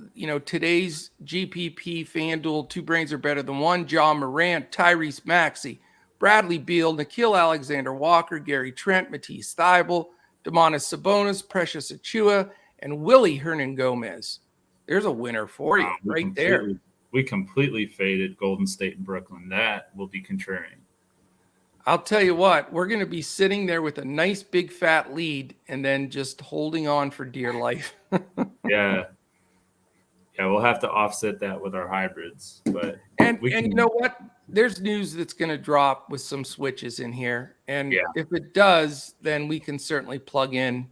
Today's GPP FanDuel, 2 brains are better than one. Ja Morant, Tyrese Maxey, Bradley Beal, Nickeil Alexander-Walker, Gary Trent, Matisse Thybulle, Domantas Sabonis, Precious Achiuwa, and Willie Hernan Gomez. There's a winner for you there. We completely faded Golden State and Brooklyn. That will be contrarian. I'll tell you what, we're going to be sitting there with a nice big fat lead and then just holding on for dear life. Yeah, we'll have to offset that with our hybrids. But you know what? There's news that's going to drop with some switches in here. And if it does, then we can certainly plug in.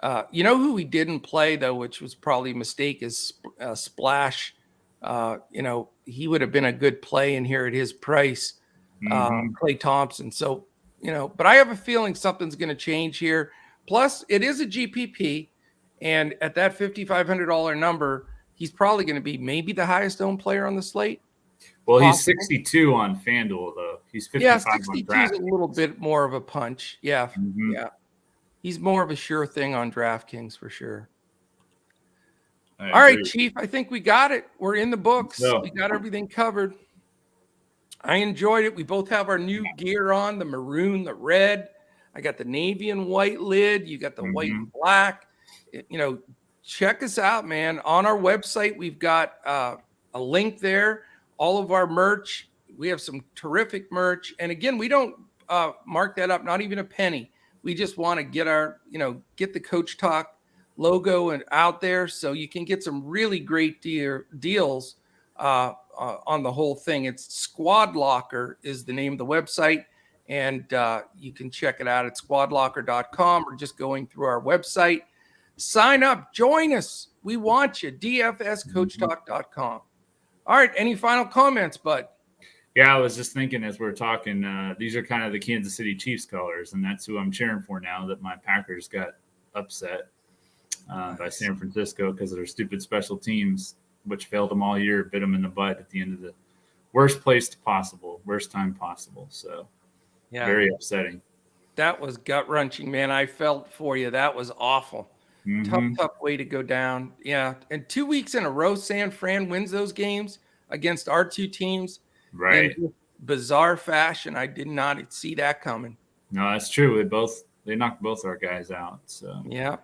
Who we didn't play, though, which was probably a mistake, is Splash. He would have been a good play in here at his price. Klay Thompson. So, but I have a feeling something's going to change here. Plus, it is a GPP. And at that $5,500 number, he's probably going to be maybe the highest owned player on the slate. Well, he's 62 on FanDuel, though. He's Yeah, 55 on 62 is a DraftKings. little bit more of a punch. Yeah, yeah. He's more of a sure thing on DraftKings for sure. All right, Chief, I think we got it. We're in the books. So, we got everything covered. I enjoyed it. We both have our new gear on, the maroon, the red. I got the navy and white lid. You got the white and black. Check us out, man. On our website, we've got a link there. All of our merch. We have some terrific merch. And again, we don't mark that up, not even a penny. We just want to get get the Coach Talk logo and out there so you can get some really great deals on the whole thing. It's Squad Locker is the name of the website, and you can check it out at squadlocker.com or just going through our website. Sign up, join us. We want you. DFSCoachTalk.com. All right, any final comments, bud? Yeah, I was just thinking as we're talking, these are kind of the Kansas City Chiefs colors, and that's who I'm cheering for now that my Packers got upset by San Francisco because of their stupid special teams, which failed them all year, bit them in the butt at the end of the worst time possible. So, yeah, very upsetting. That was gut-wrenching, man. I felt for you. That was awful. Tough way to go down. Yeah, and 2 weeks in a row, San Fran wins those games against our two teams. Right. In bizarre fashion. I did not see that coming. No, that's true. They knocked both our guys out. So yeah.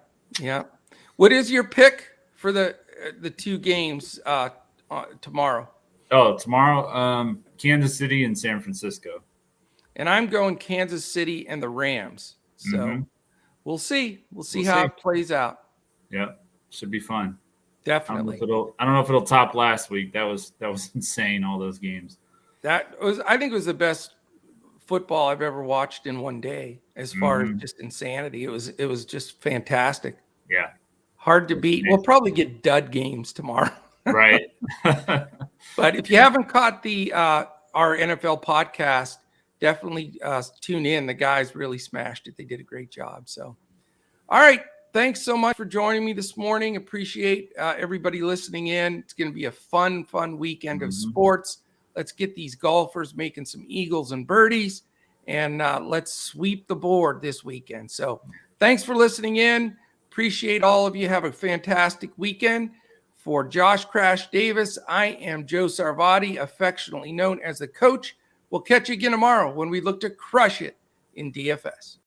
What is your pick for the two games tomorrow? Oh, tomorrow, Kansas City and San Francisco. And I'm going Kansas City and the Rams. So we'll see. We'll see how it plays out. Yeah, should be fun. Definitely. I don't know if it'll top last week. That was insane. All those games. I think it was the best football I've ever watched in one day, as far as just insanity. It was just fantastic. Yeah. Hard to beat. We'll probably get dud games tomorrow. Right. But if you haven't caught our NFL podcast, definitely tune in. The guys really smashed it. They did a great job. So, all right. Thanks so much for joining me this morning. Appreciate everybody listening in. It's going to be a fun weekend of sports. Let's get these golfers making some eagles and birdies, and let's sweep the board this weekend. So thanks for listening in. Appreciate all of you. Have a fantastic weekend. For Josh Crash Davis, I am Joe Sarvati, affectionately known as the Coach. We'll catch you again tomorrow when we look to crush it in DFS.